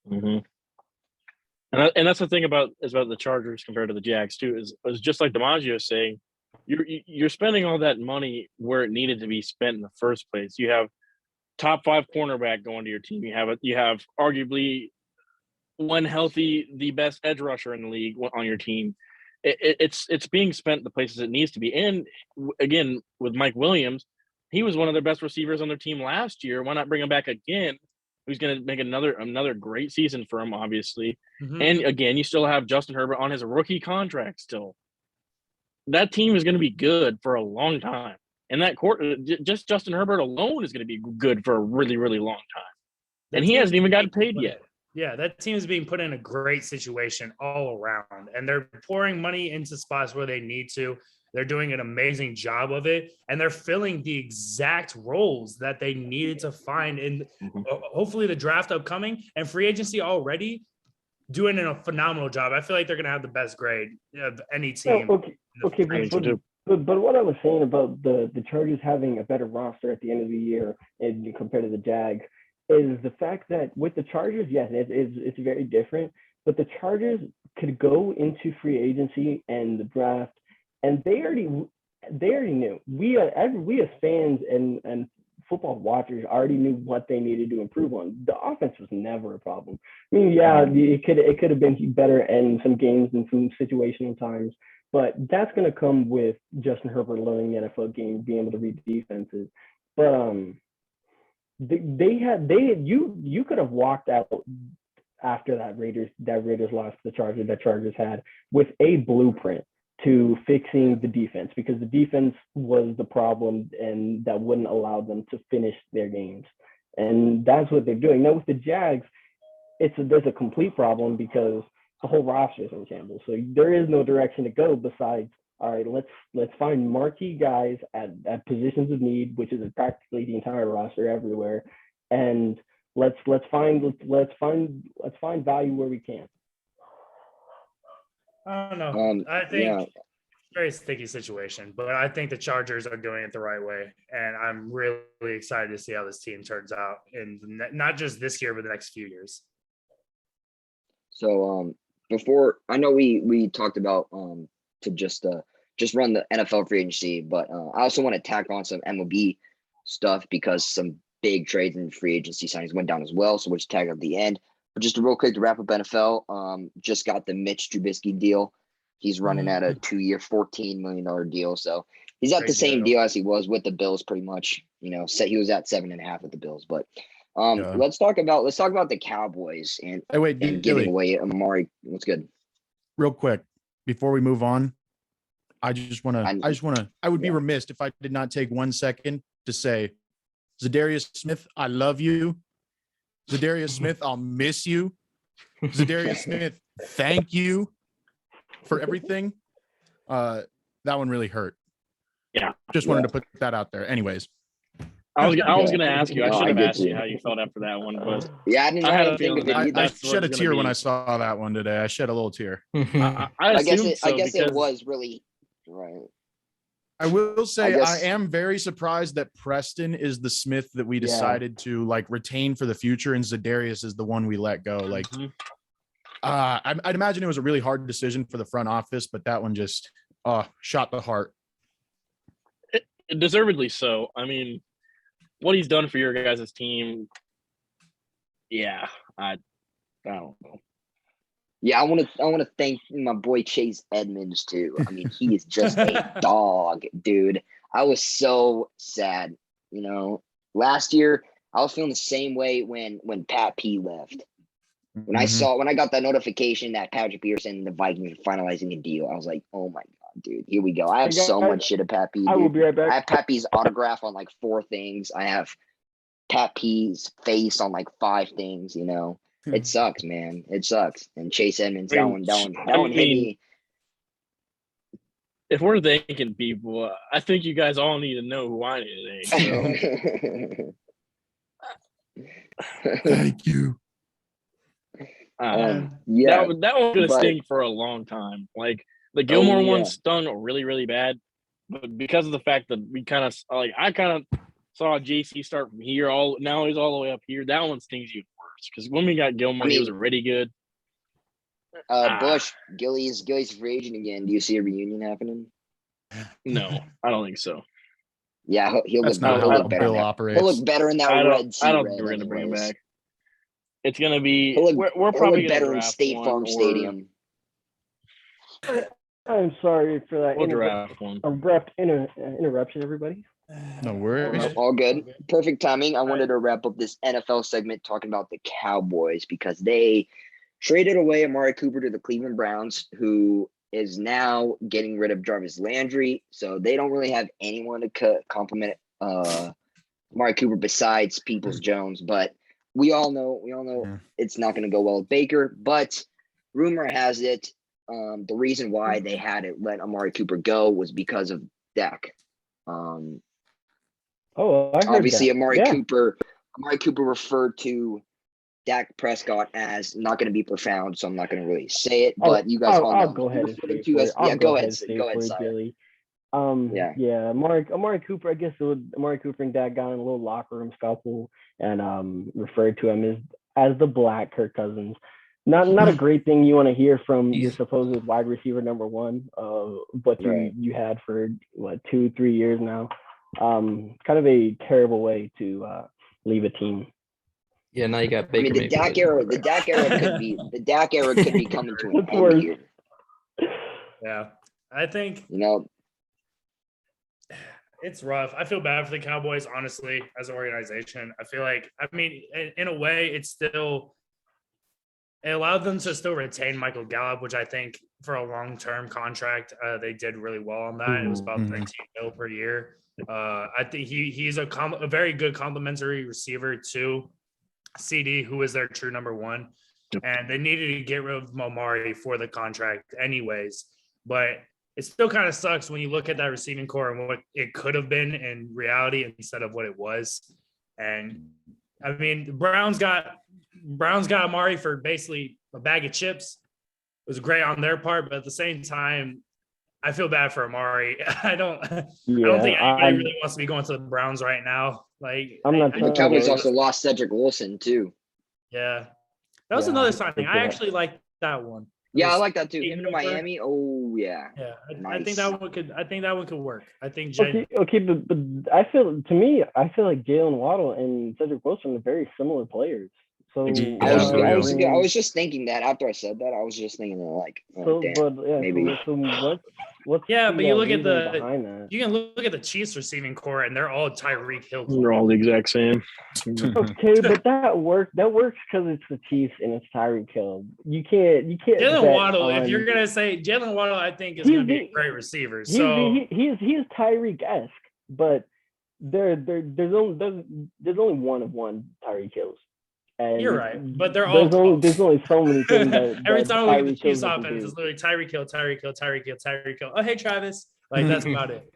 Mm-hmm. And that's the thing about the Chargers compared to the Jags too. Is just like DiMaggio was saying. You're spending all that money where it needed to be spent in the first place. You have top 5 cornerback going to your team. You have arguably when healthy the best edge rusher in the league on your team. It's being spent the places it needs to be. And again, with Mike Williams, he was one of their best receivers on their team last year. Why not bring him back again? Who's going to make another great season for him, obviously. Mm-hmm. And again, you still have Justin Herbert on his rookie contract still. That team is going to be good for a long time. And that just Justin Herbert alone is going to be good for a really, really long time. And he hasn't even gotten paid yet. Yeah, that team is being put in a great situation all around. And they're pouring money into spots where they need to. They're doing an amazing job of it. And they're filling the exact roles that they needed to find in hopefully the draft upcoming and free agency already. Doing a phenomenal job. I feel like they're going to have the best grade of any team. Okay, but what I was saying about the Chargers having a better roster at the end of the year and compared to the Jags is the fact that with the Chargers, yes, it's very different. But the Chargers could go into free agency and the draft, and they already knew. We as fans and football watchers already knew what they needed to improve on. The offense was never a problem. I mean, yeah, it could have been better in some games and some situational times, but that's going to come with Justin Herbert learning the NFL game, being able to read defenses. But you could have walked out after that Raiders lost to the Chargers that Chargers had with a blueprint to fixing the defense, because the defense was the problem and that wouldn't allow them to finish their games. And that's what they're doing. Now with the Jags, there's a complete problem because the whole roster is in shambles. So there is no direction to go besides, all right, let's find marquee guys at positions of need, which is practically the entire roster everywhere. And let's find value where we can. I don't know. I think yeah. very sticky situation, but I think the Chargers are doing it the right way, and I'm really excited to see how this team turns out, and not just this year, but the next few years. So before, I know we talked about to just run the NFL free agency, but I also want to tack on some MLB stuff because some big trades and free agency signings went down as well. So we'll just tag at the end. just real quick to wrap up NFL, just got the Mitch Trubisky deal. He's running at a 2-year, $14 million deal. So he's at the same deal as he was with the Bills, pretty much. He was at 7.5 with the Bills. But let's talk about the Cowboys and giving away Amari. What's good? Real quick, before we move on, I would be remiss if I did not take 1 second to say, Zadarius Smith, I love you. Zadarius Smith, I'll miss you. Zadarius Smith, thank you for everything. That one really hurt. Yeah. Just wanted to put that out there. Anyways. I was going to ask you. I should have asked you how you felt after that one. But yeah, I didn't had know a feeling I shed a tear when I saw that one today. I shed a little tear. I guess it was really right. I will say I am very surprised that Preston is the Smith that we decided to retain for the future, and Zadarius is the one we let go. I'd imagine it was a really hard decision for the front office, but that one just shot the heart. Deservedly so. I mean, what he's done for your guys' team, I don't know. Yeah, I want to thank my boy Chase Edmonds too. I mean, he is just a dog, dude. I was so sad. Last year I was feeling the same way when Pat P left. When I got that notification that Patrick Peterson and the Vikings were finalizing a deal, I was like, oh my god, dude, here we go. I have so much shit of Pat P. Dude. I will be right back. I have Pat P's autograph on 4 things. I have Pat P's face on 5 things. It sucks, man. It sucks. And Chase Edmonds, that one hit me. If we're thanking people, I think you guys all need to know who I need to thank. Thank you. That one gonna sting for a long time. The Gilmore one stung really, really bad, but because of the fact that we I saw JC start from here, now he's all the way up here. That one stings even worse because when we got Gilmore, he was already good. Bush, Gilly's free agent again. Do you see a reunion happening? No, I don't think so. Yeah, he'll look better. He'll look better in that red. I don't think we're gonna bring him back. It's gonna be. We're probably gonna better in State Farm Stadium. I'm sorry for that. We'll draft one. Abrupt interruption, everybody. No worries. All good. Perfect timing. I wanted to wrap up this NFL segment talking about the Cowboys because they traded away Amari Cooper to the Cleveland Browns, who is now getting rid of Jarvis Landry. So they don't really have anyone to complement Amari Cooper besides Peoples-Jones. But we all know it's not going to go well with Baker. But rumor has it the reason why they had to let Amari Cooper go was because of Dak. I heard obviously that. Amari Cooper referred to Dak Prescott as not going to be be so I'm not going to really say it, but you guys all know. I'll go ahead and say it. Go ahead, Billy. Amari Cooper, I guess Amari Cooper and Dak got in a little locker room scuffle and referred to him as the Black Kirk Cousins. Not a great thing you want to hear from your supposed wide receiver number 1, but you had for 2-3 years now. Kind of a terrible way to leave a team. Yeah, now you got Baker. The Dak era could be coming to an end here. Yeah, I think it's rough. I feel bad for the Cowboys, honestly, as an organization. I feel like, in a way, it allowed them to still retain Michael Gallup, which I think for a long-term contract, they did really well on that. It was about $13 million per year. I think he's a very good complementary receiver to CD, who is their true number 1. And they needed to get rid of Omari for the contract anyways. But it still kind of sucks when you look at that receiving core and what it could have been in reality instead of what it was. And the Browns got Amari for basically a bag of chips. It was great on their part, but at the same time, I feel bad for Amari. I don't think anybody really wants to be going to the Browns right now. The Cowboys also lost Cedric Wilson too. Yeah, that was another signing. I actually liked that one. Yeah, I like that too. Him to Miami. Oh yeah. Yeah, nice. I think that one could work. I think. But I feel like Jalen Waddle and Cedric Wilson are very similar players. So Yeah, I was just thinking that after I said that, I was just thinking that like, oh, damn, maybe. What's Yeah, but you look at reasoning behind that? you can look at the Chiefs receiving core, and they're all Tyreek Hill. They're all the exact same. Okay, but that works because it's the Chiefs and it's Tyreek Hill. You can't. Jalen Waddle, if you're gonna say Jalen Waddle, I think is gonna be a great receiver. So he's Tyreek-esque, but there's only one of one Tyreek Hills. And you're right, but they're all there's only so many things that every time we look at the Tyreek Chiefs Hill offense, it's literally Tyreek Hill, Tyreek Hill, Tyreek Hill, Tyreek Hill. Oh, hey Travis, like that's about it.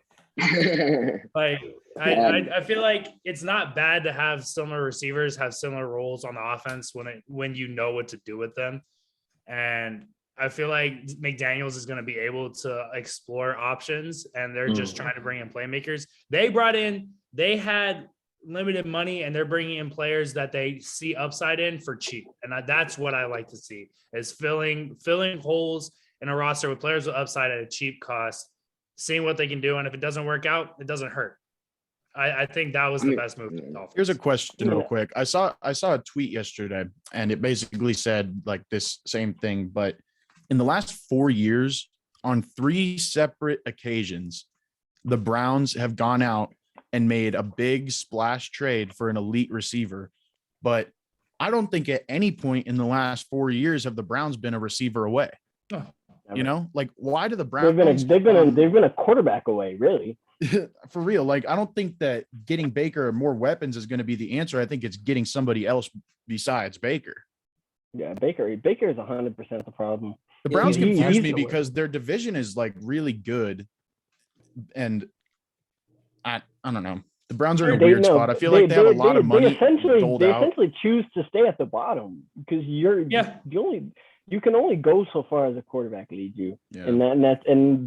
Like I feel like it's not bad to have similar receivers have similar roles on the offense when you know what to do with them, and I feel like McDaniels is going to be able to explore options, and they're just trying to bring in playmakers. They had limited money, and they're bringing in players that they see upside in for cheap, and that's what I like to see is filling holes in a roster with players with upside at a cheap cost, seeing what they can do, and if it doesn't work out, it doesn't hurt. I think that was the best move. Here's a question real quick. I saw a tweet yesterday, and it basically said like this same thing, but in the last 4 years, on 3 separate occasions, the Browns have gone out and made a big splash trade for an elite receiver. But I don't think at any point in the last 4 years have the Browns been a receiver away. Oh, you know, like why do the Browns? They've been a quarterback away, really. For real. Like I don't think that getting Baker more weapons is going to be the answer. I think it's getting somebody else besides Baker. Yeah, Baker is 100% the problem. The Browns confuse me because their division is like really good, and I don't know. The Browns are in a weird spot. I feel like they have a lot of money. They essentially choose to stay at the bottom because you can only go so far as a quarterback leads you, and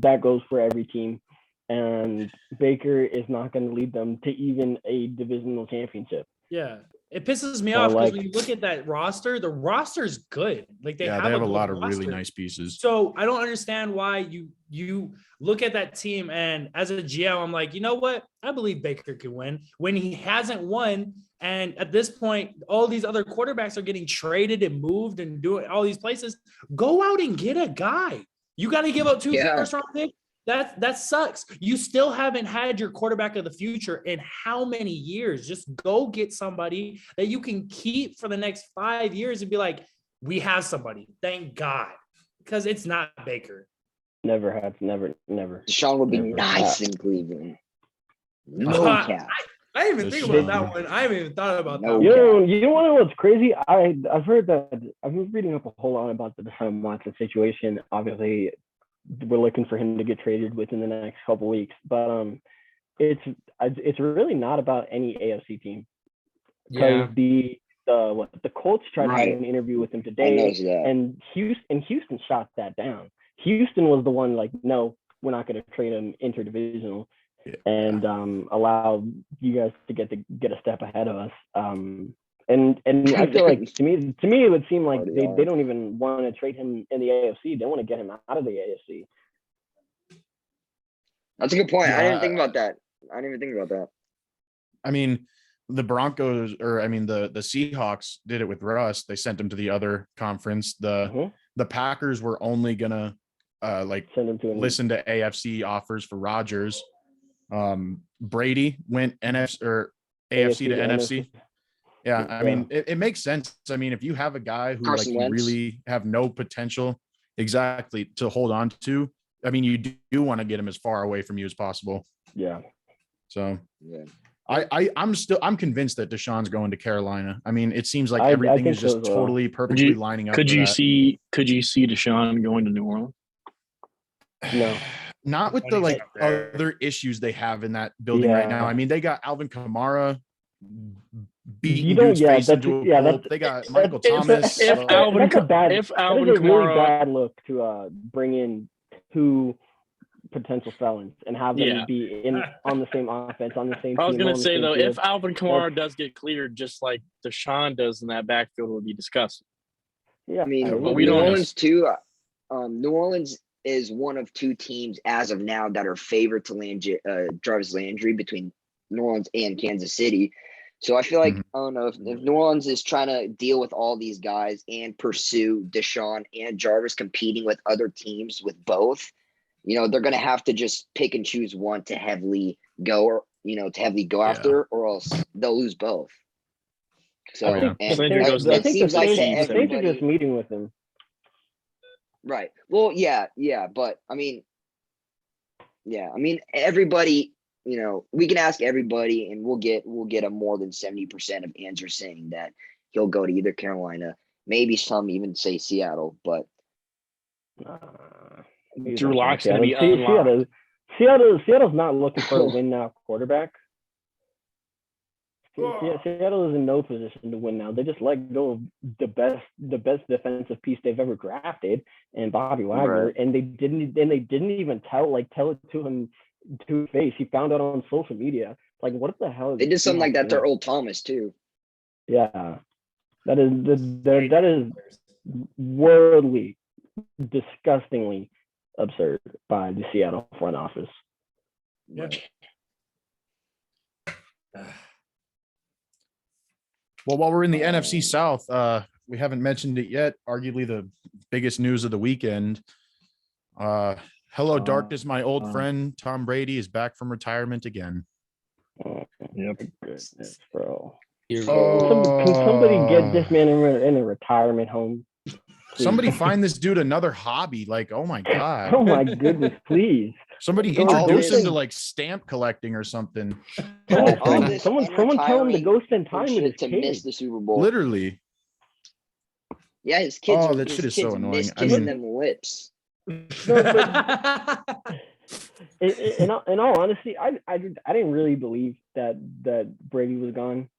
that goes for every team. And Baker is not going to lead them to even a divisional championship. Yeah. It pisses me off because when you look at that roster, the roster's good. Like they have a lot of really nice pieces. So I don't understand why you look at that team, and as a GM, I'm like, you know what? I believe Baker can win when he hasn't won. And at this point, all these other quarterbacks are getting traded and moved and doing all these places. Go out and get a guy. You got to give up 2 first-round picks. That sucks. You still haven't had your quarterback of the future in how many years? Just go get somebody that you can keep for the next 5 years and be like, we have somebody. Thank God. Because it's not Baker. Never. Deshaun would be nice in Cleveland. No cap. I didn't even think about that one. I haven't even thought about that. You don't want to know what's crazy? I've heard that. I've been reading up a whole lot about the Deshaun Watson situation. Obviously, we're looking for him to get traded within the next couple of weeks, but it's really not about any AFC team. Because the Colts tried to do an interview with him today, and Houston shot that down. Houston was the one like, no, we're not going to trade him interdivisional, and allow you guys to get a step ahead of us. And I feel like to me it would seem like they don't even want to trade him in the AFC. They want to get him out of the AFC. That's a good point. I didn't think about that. I mean, the Broncos, the Seahawks did it with Russ. They sent him to the other conference. The Packers were only gonna send him to listen to AFC offers for Rodgers. Brady went NFC or AFC to NFC. Yeah, I mean, it makes sense. I mean, if you have a guy who you really have no potential exactly to hold on to, I mean, you do want to get him as far away from you as possible. Yeah. So I'm convinced that Deshaun's going to Carolina. I mean, it seems like everything is just totally perfectly lining up. Could you see Deshaun going to New Orleans? No. Not with the other issues they have in that building right now. I mean, they got Alvin Kamara beating dude's face into a pulp. They got Michael Thomas. That's a really bad look to bring in 2 potential felons and have them be on the same offense, on the same team. I was going to say, though, if Alvin Kamara does get cleared, just like Deshaun does in that backfield, would be discussed. Yeah. I mean, New Orleans, too. New Orleans is one of 2 teams as of now that are favored to land Jarvis Landry between New Orleans and Kansas City. So I feel like, Mhm. I don't know, if New Orleans is trying to deal with all these guys and pursue Deshaun and Jarvis competing with other teams with both, they're going to have to just pick and choose one to heavily go after, or else they'll lose both. So, yeah. and San Diego goes I to think seems like to the Saints are everybody, just meeting with him. right. Well, yeah, but everybody, we can ask everybody and we'll get a more than 70% of answers saying that he'll go to either Carolina, maybe some even say Seattle, but Drew Lock's going to be unlocked. Seattle's not looking for a win now quarterback. Seattle is in no position to win now. They just let go of the best defensive piece they've ever drafted, and Bobby Wagner, right. and they didn't even tell it to him to his face. He found out on social media. Like, what the hell? They did something like that to Earl Thomas too. Yeah, that is worldly, disgustingly absurd by the Seattle front office. Yeah. Well, while we're in the NFC South, we haven't mentioned it yet. Arguably the biggest news of the weekend. Hello, darkness, my old friend Tom Brady is back from retirement again. Oh, Yep. goodness, bro. Here we Can somebody get this man in a retirement home? Please. Somebody find this dude another hobby. Like, oh my God. Oh my goodness, please. Somebody Go introduce him thing. to like stamp collecting or something. All this Someone tell him to go spend time with his to miss kids. the Super Bowl. Literally. Yeah, his kids. Oh, that shit is so annoying. I Kissing mean, them lips. In all honesty, I didn't really believe that Brady was gone.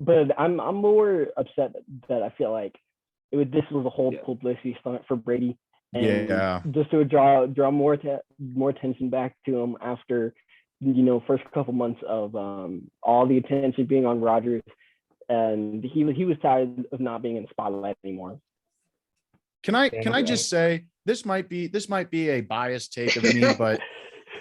But I'm more upset that I feel like this was a whole publicity stunt for Brady, and just to draw more attention back to him after first couple months of all the attention being on Rodgers, and he was tired of not being in the spotlight anymore. Can I just say this might be a biased take of me, but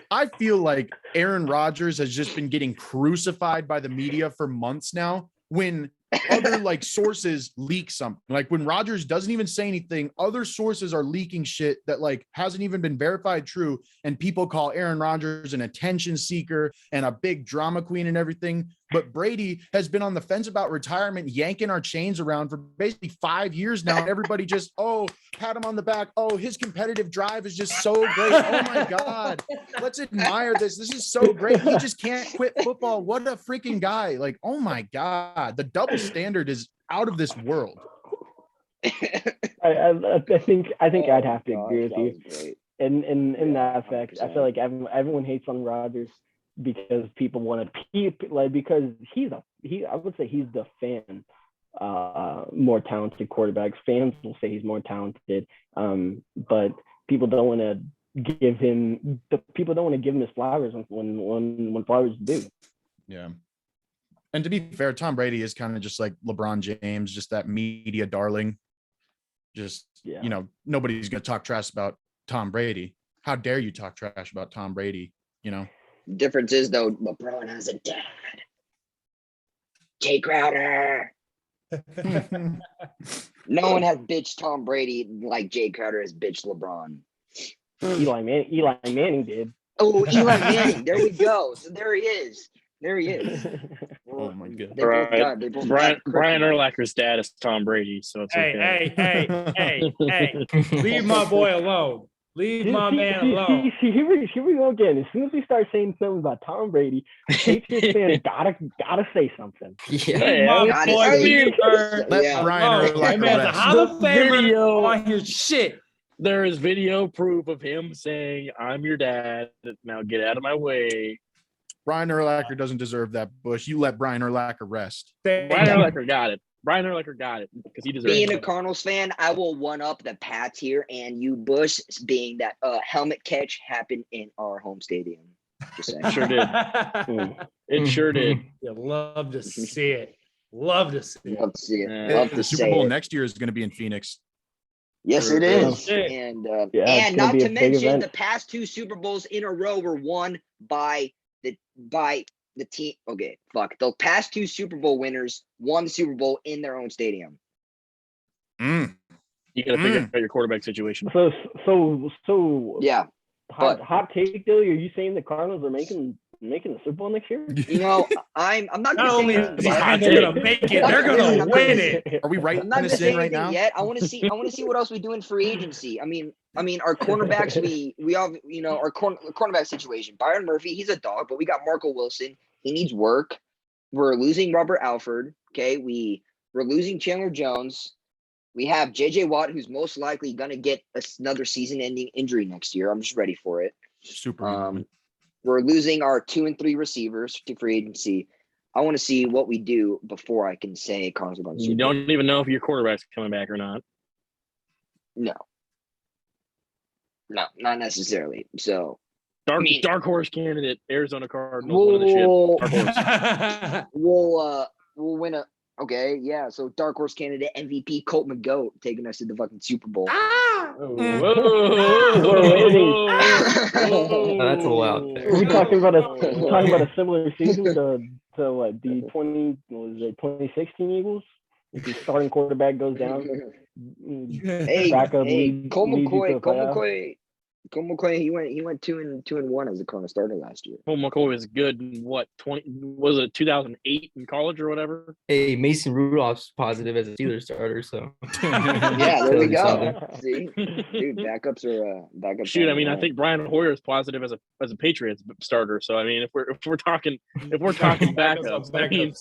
I feel like Aaron Rodgers has just been getting crucified by the media for months now. When other like sources leak something, like when Rodgers doesn't even say anything, other sources are leaking shit that like hasn't even been verified true, and people call Aaron Rodgers an attention seeker and a big drama queen and everything. But Brady has been on the fence about retirement, yanking our chains around for basically 5 years now, and everybody just pat him on the back. Oh, his competitive drive is just so great. Oh my God, let's admire this. This is so great. He just can't quit football. What a freaking guy! Like, oh my God, the double standard is out of this world. I think I'd have to agree with you. In that fact, I feel like everyone hates on Rodgers because people want to because I would say he's the fan more talented quarterback. Fans will say he's more talented, but people don't want to give him his flowers when flowers due. Yeah. And to be fair, Tom Brady is kind of just like LeBron James, just that media darling. Nobody's going to talk trash about Tom Brady. How dare you talk trash about Tom Brady? Difference is though, LeBron has a dad. Jay Crowder. No one has bitched Tom Brady like Jay Crowder has bitched LeBron. Eli Manning did. Oh, Eli Manning. There we go. So there he is. Oh my God. Brian Urlacher's dad is Tom Brady, so it's okay. Hey. Leave my boy alone. Leave my man alone. Here we go again. As soon as we start saying something about Tom Brady, Patriots fans gotta say something. My boy, let Brian Urlacher rest. Hall of Famer on your shit. There is video proof of him saying, "I'm your dad. Now get out of my way." Brian Urlacher doesn't deserve that bush. You let Brian Urlacher rest. Brian Urlacher got it. Brian Urlacher got it because he deserves it. Being a Cardinals fan, I will one up the Pats here, and you Bush being that helmet catch happened in our home stadium. Just saying. Sure did. It sure did. You love to see it. Love to see it. Love to see it. Yeah. Love to the Super Bowl next year is going to be in Phoenix. Yes, it is. Yeah, And not to mention the past 2 Super Bowls in a row were won by the team. Okay, fuck. The past 2 Super Bowl winners won the Super Bowl in their own stadium. You got to figure out your quarterback situation. So Yeah. hot take though. Are you saying the Cardinals are making the Super Bowl next year? You know, I'm not Not gonna only say is it hot, they're gonna make it. They're gonna win it. Are we right I'm not in gonna say right anything now? yet. I want to see what else we do in free agency. I mean, our cornerbacks. We all, our cornerback situation. Byron Murphy, he's a dog, but we got Marco Wilson. He needs work. We're losing Robert Alford. Okay, we're losing Chandler Jones. We have J.J. Watt, who's most likely gonna get another season-ending injury next year. I'm just ready for it. Super. We're losing our 2 and 3 receivers to free agency. I want to see what we do before I can say Cardinals are going to You don't even know if your quarterback's coming back or not. No, not necessarily. So dark horse candidate, Arizona Cardinals winning the ship. Dark horse. We'll win a. Okay, yeah. So dark horse candidate MVP Colt McGoat taking us to the fucking Super Bowl. That's a lot. Are we talking about a similar season to what the 2016 Eagles? If the starting quarterback goes down, backup Cole McCoy, he went 2-1 as a Cardinal starter last year. Cole McCoy was good in 2008 in college or whatever? Hey, Mason Rudolph's positive as a Steelers starter, so yeah, there we go. See, dude, backups are backups. Shoot, I mean, I think Brian Hoyer is positive as a Patriots starter. So I mean, if we're talking backups, I mean,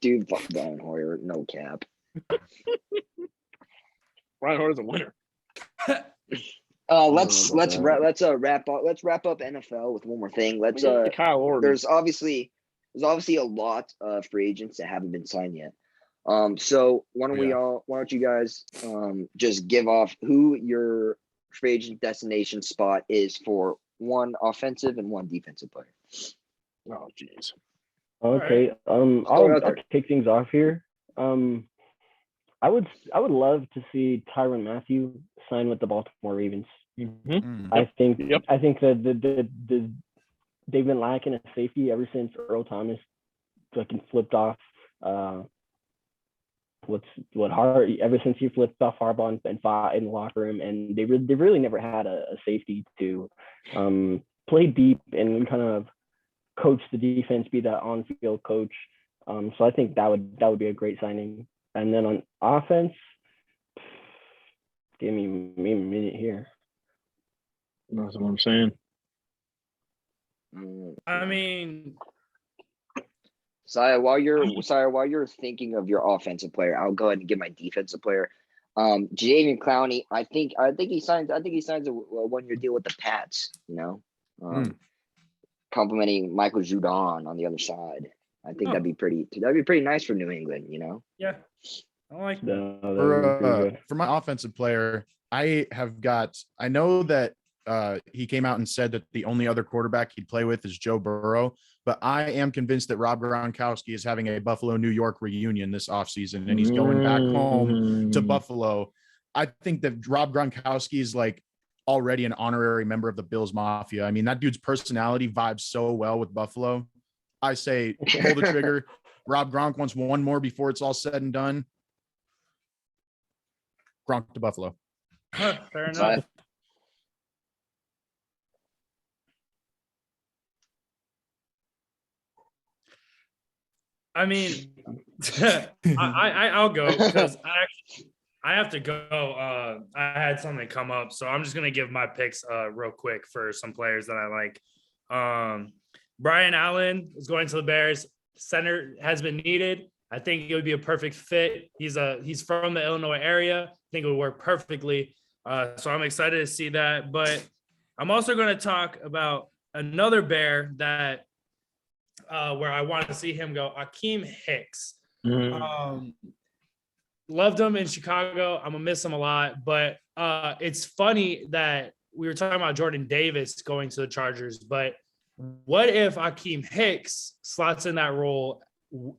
dude, fuck Brian Hoyer, no cap. Brian Hoyer's a winner. Let's wrap up NFL with one more thing. Kyle Orton. There's obviously a lot of free agents that haven't been signed yet. So why don't you guys just give off who your free agent destination spot is for one offensive and one defensive player. Oh jeez. Okay. I'll kick things off here. I would love to see Tyrann Mathieu sign with the Baltimore Ravens. Mm-hmm. I think that they've been lacking a safety ever since Earl Thomas fucking flipped off ever since he flipped off Harbaugh and fought in the locker room, and they really never had a safety to play deep and kind of coach the defense, be that on-field coach. So I think that would be a great signing. And then on offense, give me a minute here. That's what I'm saying. I mean, Saya, while you're thinking of your offensive player, I'll go ahead and give my defensive player. Jadeveon Clowney, I think he signs a 1-year deal with the Pats, complimenting Michael Judon on the other side. I think that'd be pretty nice for New England, Yeah. I like that. For my offensive player, I know that he came out and said that the only other quarterback he'd play with is Joe Burrow, but I am convinced that Rob Gronkowski is having a Buffalo, New York reunion this offseason, and he's going back home to Buffalo. I think that Rob Gronkowski is like already an honorary member of the Bills Mafia. I mean, that dude's personality vibes so well with Buffalo. I say pull the trigger. Rob Gronk wants one more before it's all said and done. Gronk to Buffalo. Fair enough. I mean, I'll go because I have to go. I had something come up, so I'm just gonna give my picks real quick for some players that I like. Brian Allen is going to the Bears. Center has been needed. I think it would be a perfect fit. He's from the Illinois area. I think it would work perfectly. So I'm excited to see that. But I'm also going to talk about another Bear that where I want to see him go. Akeem Hicks. Loved him in Chicago. I'm gonna miss him a lot. But it's funny that we were talking about Jordan Davis going to the Chargers, but what if Akeem Hicks slots in that role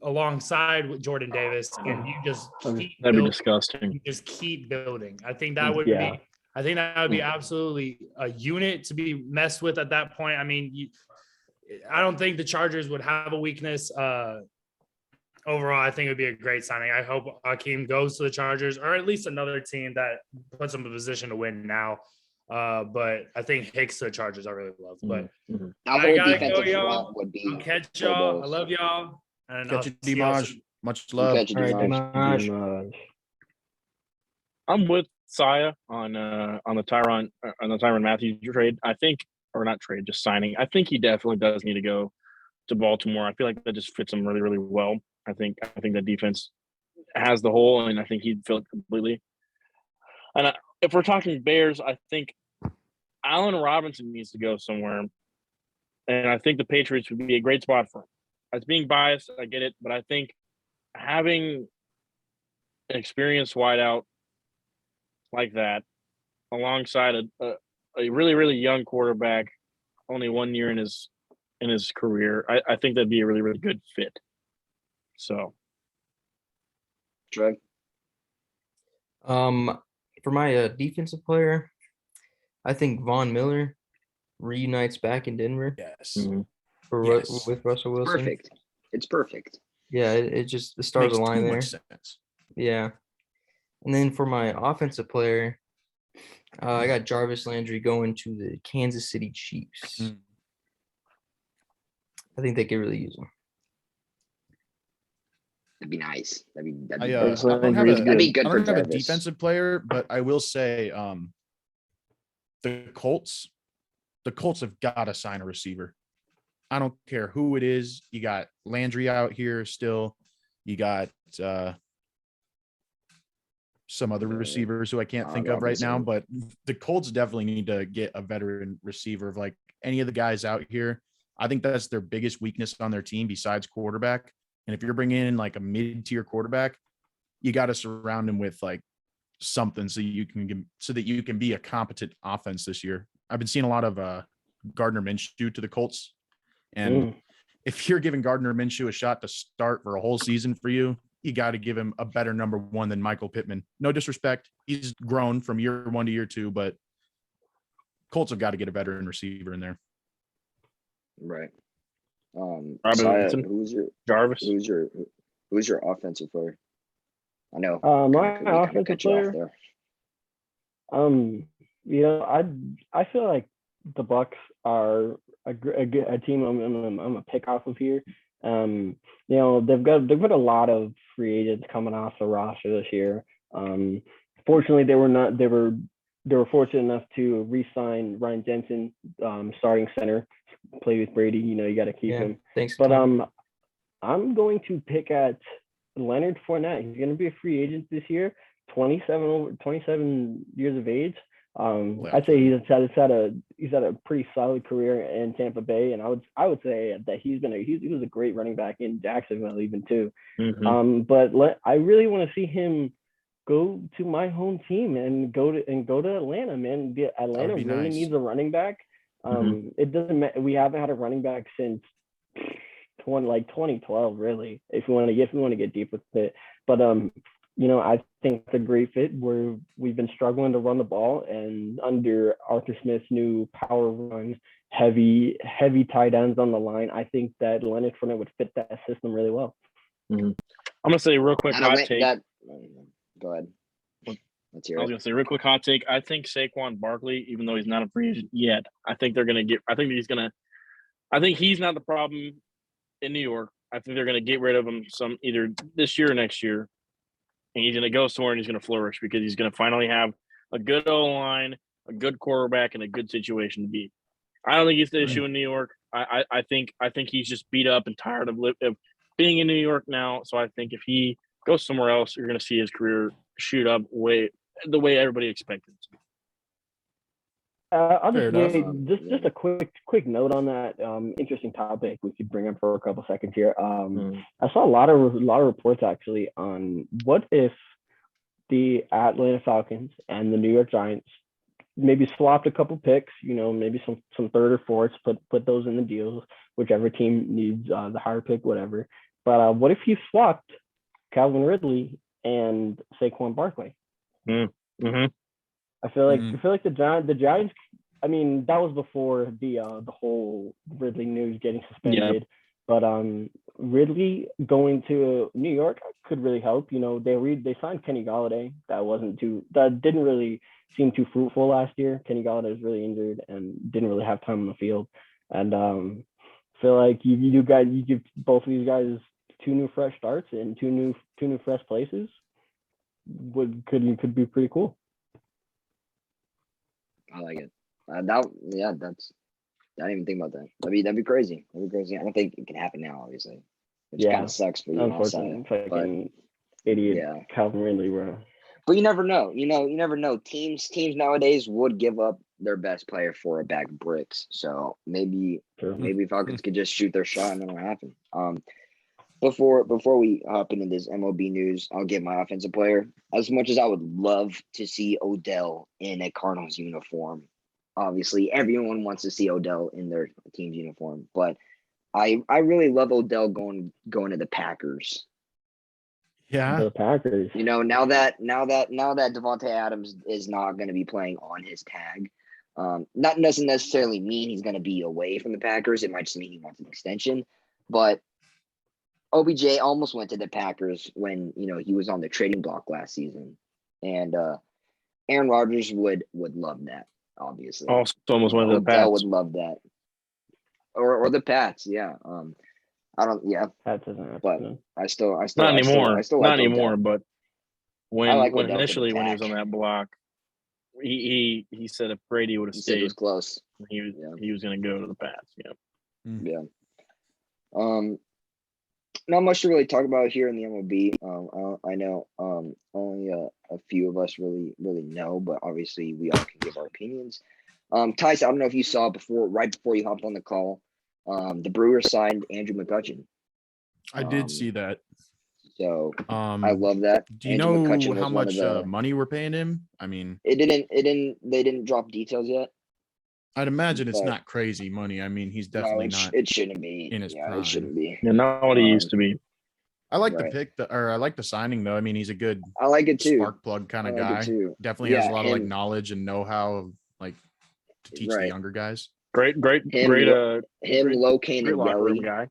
alongside with Jordan Davis and you just keep that'd be disgusting. You just keep building. I think that would be absolutely a unit to be messed with at that point. I mean, I don't think the Chargers would have a weakness. Overall, I think it would be a great signing. I hope Hakeem goes to the Chargers or at least another team that puts him in a position to win now. But I think Hicks to the Chargers I really love. But Our I whole gotta go, defensive y'all. front would be I'll catch Pro y'all. I Bowls. love y'all. And Catch I'll you, see y'all Dimaj. soon. Much You love. catch it, All right, Dimash. Dimash. I'm with Saya on the Tyrann Matthews trade. I think, or not trade, just signing. I think he definitely does need to go to Baltimore. I feel like that just fits him really, really well. I think that defense has the hole, and I think he'd fill it completely. And if we're talking Bears, I think Allen Robinson needs to go somewhere, and I think the Patriots would be a great spot for him. As being biased, I get it, but I think having an experienced wideout like that alongside a really, really young quarterback, only 1 year in his career, I think that'd be a really, really good fit. So, Trey? For my defensive player, I think Von Miller reunites back in Denver Yes. with Russell Wilson. Perfect. It's perfect. Yeah, it just the stars Makes align too there. much sense. Yeah. And then for my offensive player, I got Jarvis Landry going to the Kansas City Chiefs. Mm. I think they could really use him. That'd be nice. That'd be I good. don't have That'd be a, good I for don't have a Jarvis. defensive player, but I will say the Colts have got to sign a receiver. I don't care who it is. You got Landry out here still. You got some other receivers who I can't think of right now, but the Colts definitely need to get a veteran receiver of like any of the guys out here. I think that's their biggest weakness on their team besides quarterback. And if you're bringing in like a mid-tier quarterback, you got to surround him with like something so that you can be a competent offense this year. I've been seeing a lot of Gardner Minshew to the Colts. And if you're giving Gardner Minshew a shot to start for a whole season for you, you got to give him a better number one than Michael Pittman. No disrespect. He's grown from year one to year two, but Colts have got to get a veteran receiver in there. Right. Robinson, Jarvis. Who's your offensive player? I know. My we kinda offensive cut you off player. there. I feel like the Bucks are a team I'm a pick off of here. They've got a lot of free agents coming off the roster this year. Fortunately, they were fortunate enough to re-sign Ryan Jensen, starting center, play with Brady. You got to keep him. Thanks. But I'm going to pick at Leonard Fournette. He's going to be a free agent this year. 27 years of age. I'd say he's had a pretty solid career in Tampa Bay, and I would say that he was a great running back in Jacksonville even too. But I really want to see him go to my home team and go to Atlanta, man. Atlanta really needs a running back. It doesn't matter. We haven't had a running back since 2012, really. If we want to get deep with it, but I think it's a great fit where we've been struggling to run the ball, and under Arthur Smith's new power run, heavy tight ends on the line, I think that Leonard Fournette would fit that system really well. I'm gonna say real quick hot take. Go ahead. Let's hear I was gonna say real quick hot take. I think Saquon Barkley, even though he's not a free agent yet, I think he's not the problem in New York. I think they're gonna get rid of him either this year or next year. And he's going to go somewhere and he's going to flourish because he's going to finally have a good O-line, a good quarterback, and a good situation to be. I don't think he's the issue in New York. I think he's just beat up and tired of being in New York now. So I think if he goes somewhere else, you're going to see his career shoot up the way everybody expected it to be. I'll just a quick note on that interesting topic we could bring up for a couple seconds here. I saw a lot of reports actually on what if the Atlanta Falcons and the New York Giants maybe swapped a couple picks, maybe some third or fourths, put those in the deals, whichever team needs the higher pick, whatever. But what if you swapped Calvin Ridley and Saquon Barkley? I feel like the Giants I mean, that was before the whole Ridley news getting suspended. But Ridley going to New York could really help. You know, they signed Kenny Galladay. That didn't really seem too fruitful last year. Kenny Galladay was really injured and didn't really have time on the field. And feel like you give both of these guys 2 new fresh starts in two new fresh places. Could be pretty cool. I like it. I didn't even think about that. That'd be crazy. That'd be crazy. I don't think it can happen now, obviously. Which kind of sucks for you. Unfortunately, fucking idiot Calvin Ridley, bro. But you never know. You never know. Teams nowadays would give up their best player for a bag of bricks. So maybe Falcons could just shoot their shot and then it'll happen. Before we hop into this MLB news, I'll give my offensive player. As much as I would love to see Odell in a Cardinals uniform, obviously everyone wants to see Odell in their team's uniform, but I really love Odell going to the Packers. Yeah, the Packers. You know, now that Devontae Adams is not going to be playing on his tag, not doesn't necessarily mean he's going to be away from the Packers. It might just mean he wants an extension. But OBJ almost went to the Packers when he was on the trading block last season, and Aaron Rodgers would love that. Obviously, Also almost went to the Odell Pats. would love that, or the Pats. Yeah, I don't. Yeah, That doesn't happen. but I still Not anymore. I still Not like anymore. Odell. But when I like Odell for the initially when he was Pack. on that block, he said if Brady would have He said it stayed, was close. he was going to go to the Pats. Yeah. Yeah. Not much to really talk about here in the MLB. I know only a few of us really know, but obviously we all can give our opinions. Tice, I don't know if you saw right before you hopped on the call, the Brewers signed Andrew McCutchen. I did see that. So I love that. Do you Andrew know McCutchen how was much money we're paying him? I mean, they didn't drop details yet. I'd imagine it's but not crazy money. I mean, he's definitely not it shouldn't be in his It prime. shouldn't be. Yeah, not what he used to be. I like the Right. pick, I like the signing though. I mean, he's a good I like it too. spark plug kind of I like it guy. too. Definitely has a Yeah, lot of like him- knowledge and know-how of like to teach the Right. younger guys. Great, Him, great Locaine, great and locker room Yelly. guy.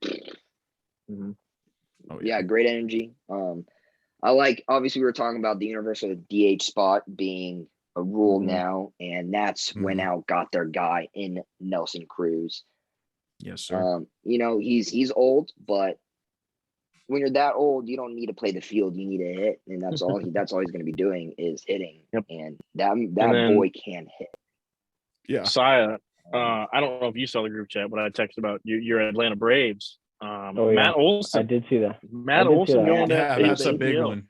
Mhm. Oh Yeah, great energy. I like, obviously we were talking about the universal DH spot being a rule Mhm. now, and that's when out got their guy in Nelson Cruz. Yes, sir. He's old, but when you're that old, you don't need to play the field. You need to hit, and that's all he's going to be doing is hitting. Yep. And that then- boy can hit. Yeah. Saya, I don't know if you saw the group chat, but I texted about your Atlanta Braves. Oh, yeah. Matt Olson. I did see that. Matt I did see Olson that. going to Yeah, that's a big one.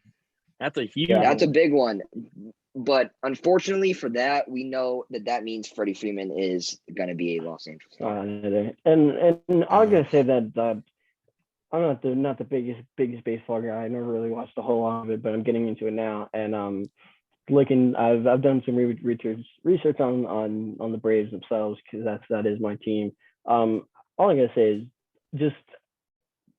That's a huge. Yeah. That's a one. big one. But unfortunately for that, we know that means Freddie Freeman is going to be a Los Angeles. And I'm gonna say that I'm not the biggest baseball guy. I never really watched the whole lot of it, but I'm getting into it now. And I've done some research on the Braves themselves because that is my team. All I'm gonna say is just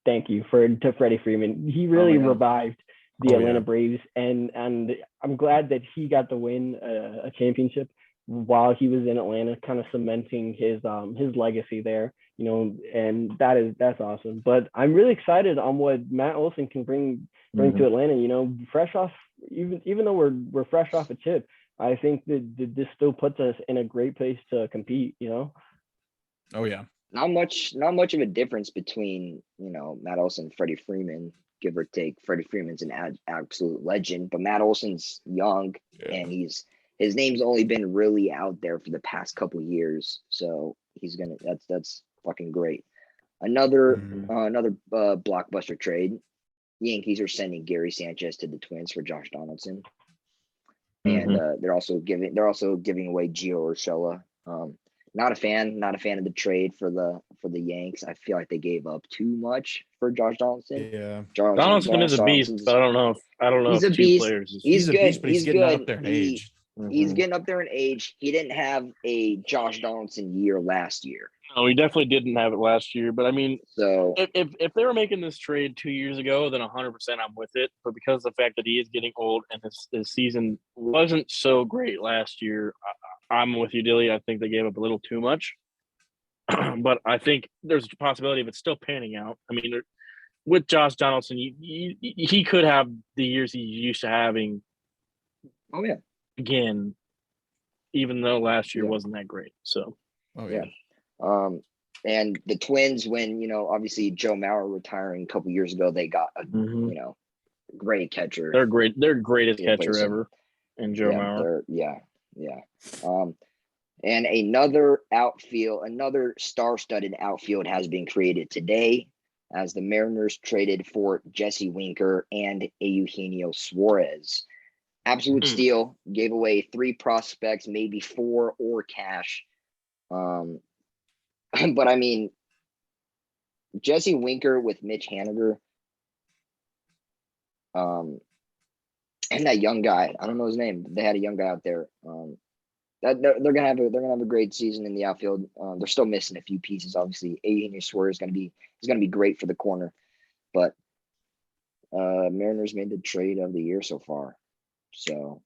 thank you to Freddie Freeman. He really revived the Atlanta Braves, and I'm glad that he got to win a championship while he was in Atlanta, kind of cementing his legacy there. And that's awesome. But I'm really excited on what Matt Olson can bring to Atlanta. Fresh off, even though we're fresh off a chip, I think that this still puts us in a great place to compete. Oh yeah. Not much of a difference between Matt Olson and Freddie Freeman, give or take. Freddie Freeman's an absolute legend, but Matt Olson's young, and his name's only been really out there for the past couple years, so that's fucking great. Another blockbuster trade. Yankees are sending Gary Sanchez to the Twins for Josh Donaldson, and they're also giving away Gio Urshela. Not a fan of the trade for the Yanks. I feel like they gave up too much for Josh Donaldson. Yeah. Donaldson is a beast, but I don't know. He's if a two beast. players is- He's a good. beast, but he's getting good. up there in age. He's getting up there in age. He didn't have a Josh Donaldson year last year. No, he definitely didn't have it last year. But I mean, So if they were making this trade 2 years ago, then 100% I'm with it. But because of the fact that he is getting old and his season wasn't so great last year, I'm with you, Dilly. I think they gave up a little too much. But I think there's a possibility of it still panning out. I mean, with Josh Donaldson, he could have the years he's used to having. Oh yeah. Again, even though last year Yeah. wasn't that great. So. Oh yeah. And the Twins, when obviously Joe Mauer retiring a couple years ago, they got a great catcher. They're great. They're greatest to catcher replace him. ever, in Joe Mauer. And another star-studded outfield has been created today, as the Mariners traded for Jesse Winker and Eugenio Suarez. Absolute steal. Gave away 3 prospects, maybe 4 or cash. But I mean, Jesse Winker with Mitch Haniger, and that young guy, I don't know his name. They had a young guy out there. That they're gonna have a great season in the outfield. They're still missing a few pieces. Obviously, Eugenio Suarez is gonna be great for the corner, but Mariners made the trade of the year so far. So,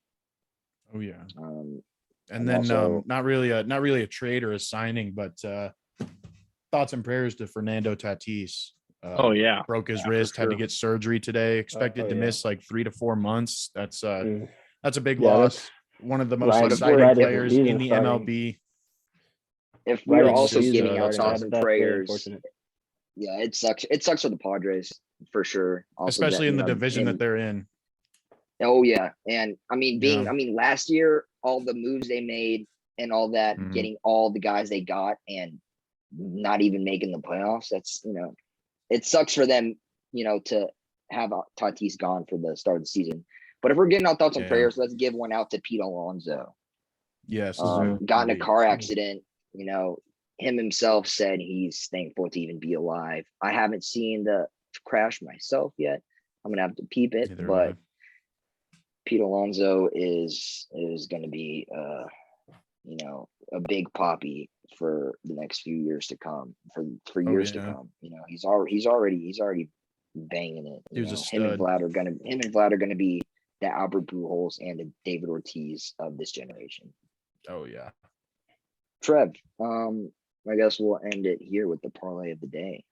oh yeah. And I'm then also- not really a trade or a signing, but thoughts and prayers to Fernando Tatis. Oh yeah, broke his for wrist, had to sure. get surgery today. Expected to yeah. miss like 3 to 4 months. That's a big Yeah, loss. One of the most right exciting at the players season in the starting. MLB. If we're Right, also just, giving our that's thoughts and that's really prayers, unfortunate. yeah, it sucks. It sucks for the Padres for sure. Also Especially that, in the division that they're in. Oh yeah, and I mean, Yeah. last year, all the moves they made and all that, Mhm. getting all the guys they got and not even making the playoffs. That's it sucks for them, to have Tatis gone for the start of the season. But if we're getting our thoughts and Yeah. prayers, let's give one out to Pete Alonso. Yes. Got in a car accident. Him himself said he's thankful to even be alive. I haven't seen the crash myself yet. I'm gonna have to peep it, Neither but have Pete Alonso is going to be a big poppy for the next few years to come, for years to yeah. come. He's already banging it. He was a Him and stud. Vlad are gonna be the Albert Pujols and the David Ortiz of this generation. Oh yeah. Trev, I guess we'll end it here with the parlay of the day.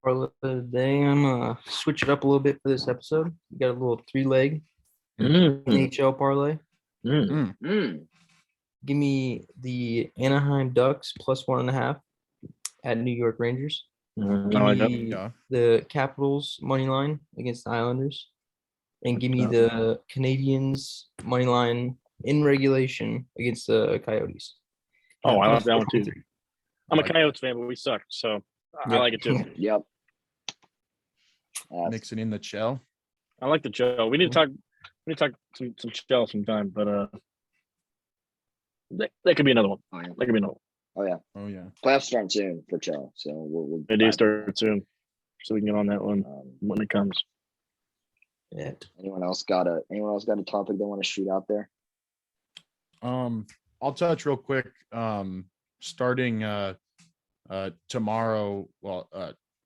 Parlay of the day. I'm gonna switch it up a little bit for this episode. We got a little 3-leg NHL parlay. Give me the Anaheim Ducks plus 1.5 at New York Rangers. Give me Yeah. the Capitals money line against the Islanders, and give me the Canadians money line in regulation against the Coyotes. Oh, I like that one too. 4.3. I'm a Coyotes fan, but we suck, so I like it too. Yep. Mixing in the shell. I like the Joe. We need to talk some Chell sometime, but that could be another one. Oh, yeah. That could be another one. Oh yeah. Oh yeah. Playoffs start soon for Joe, so we'll They do start soon, so we can get on that one when it comes. Yeah. Anyone else got a topic they want to shoot out there? I'll touch real quick. Starting tomorrow,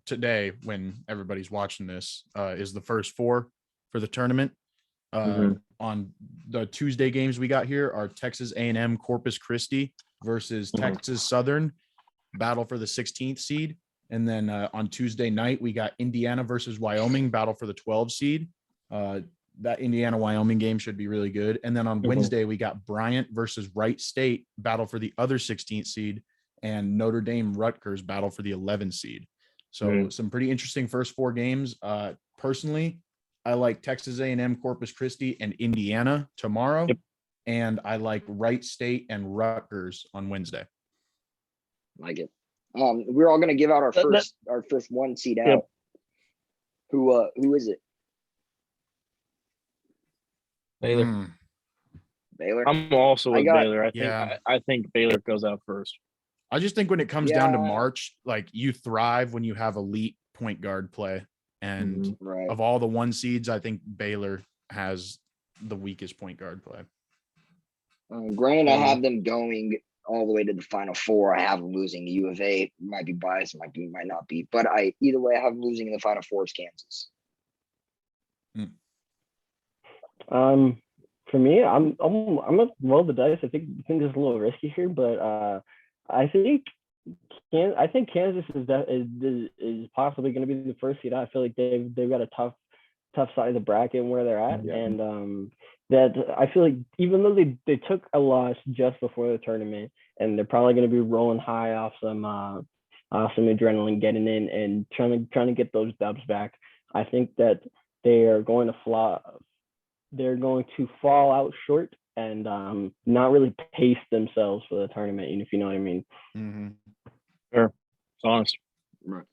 today when everybody's watching this, is the first 4 for the tournament. On the Tuesday games we got here are Texas A&M Corpus Christi versus Texas Southern, battle for the 16th seed. And then on Tuesday night, we got Indiana versus Wyoming, battle for the 12 seed. That Indiana-Wyoming game should be really good. And then on Wednesday, we got Bryant versus Wright State, battle for the other 16th seed, and Notre Dame Rutgers, battle for the 11th seed. So some pretty interesting first 4 games. Personally, I like Texas A&M Corpus Christi and Indiana tomorrow. Yep. And I like Wright State and Rutgers on Wednesday. Like it. We're all gonna give out our first 1 seed out. Yep. Who is it? Baylor. Baylor. I'm also with Baylor. I think Baylor goes out first. I just think when it comes down to Yeah. March, like you thrive when you have elite point guard play. And Right. of all the 1 seeds, I think Baylor has the weakest point guard play. Granted, I have them going all the way to the Final Four. I have them losing to U of A. Might be biased, might not be. But either way, I have them losing in the Final Four as Kansas. For me, I'm gonna roll the dice. I think it's a little risky here, but I think Kansas is possibly going to be the first seed. I feel like they've got a tough side of the bracket and where they're at, and that I feel like even though they took a loss just before the tournament, and they're probably going to be rolling high off some adrenaline, getting in and trying to get those dubs back. I think that they are going to they're going to fall out short and not really pace themselves for the tournament, if you know what I mean. Mm-hmm. Sure. It's honest. Right.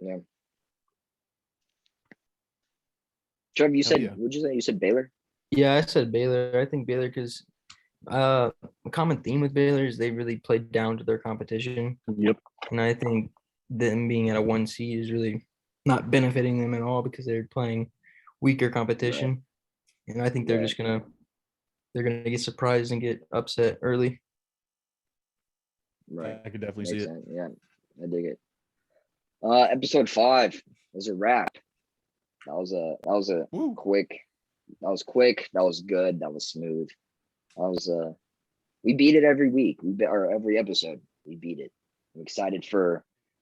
Yeah. Trev, you said, yeah. what'd you say? You said Baylor? Yeah, I said Baylor. I think Baylor because a common theme with Baylor is they really played down to their competition. Yep. And I think them being at a 1 seed is really not benefiting them at all because they're playing weaker competition. Right. And I think they're just gonna get surprised and get upset early. Right. I could definitely see it. Sense. Yeah, I dig it. Episode 5 is a wrap. That was quick. That was quick. That was good. That was smooth. We beat it every week. Or every episode. We beat it. I'm excited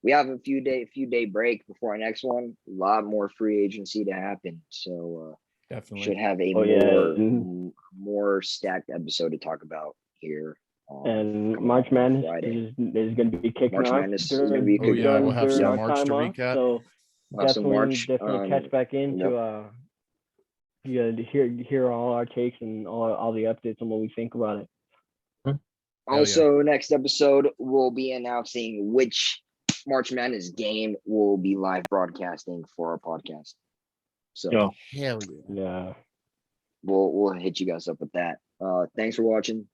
we have a few day break before our next one. A lot more free agency to happen. So definitely should have a more stacked episode to talk about here. And March Madness is going to be kicking off. March Madness is going to be kicking off. We'll have some March to recap. So definitely catch back in to hear all our takes and all the updates on what we think about it. Also, next episode, we'll be announcing which March Madness game will be live broadcasting for our podcast. So, hell yeah. We'll hit you guys up with that. Thanks for watching.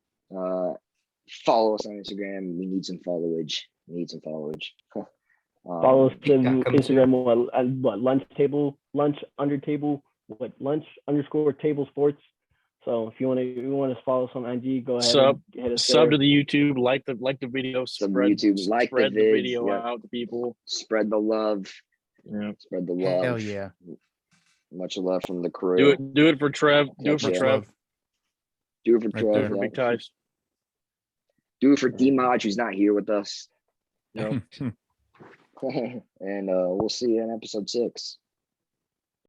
Follow us on Instagram. We need some followage. Follow us to Instagram. What lunch _ table sports. So if you want to follow us on IG, go ahead. Hit us sub to the YouTube. Like the video. Spread the video out to people. Spread the love. Yeah. Spread the love. Hell yeah. Much love from the crew. Do it for Trev. Do it for Trev. Do it for Trev. For Big Ties. Do it for D-Maj, who's not here with us. No. And we'll see you in episode 6.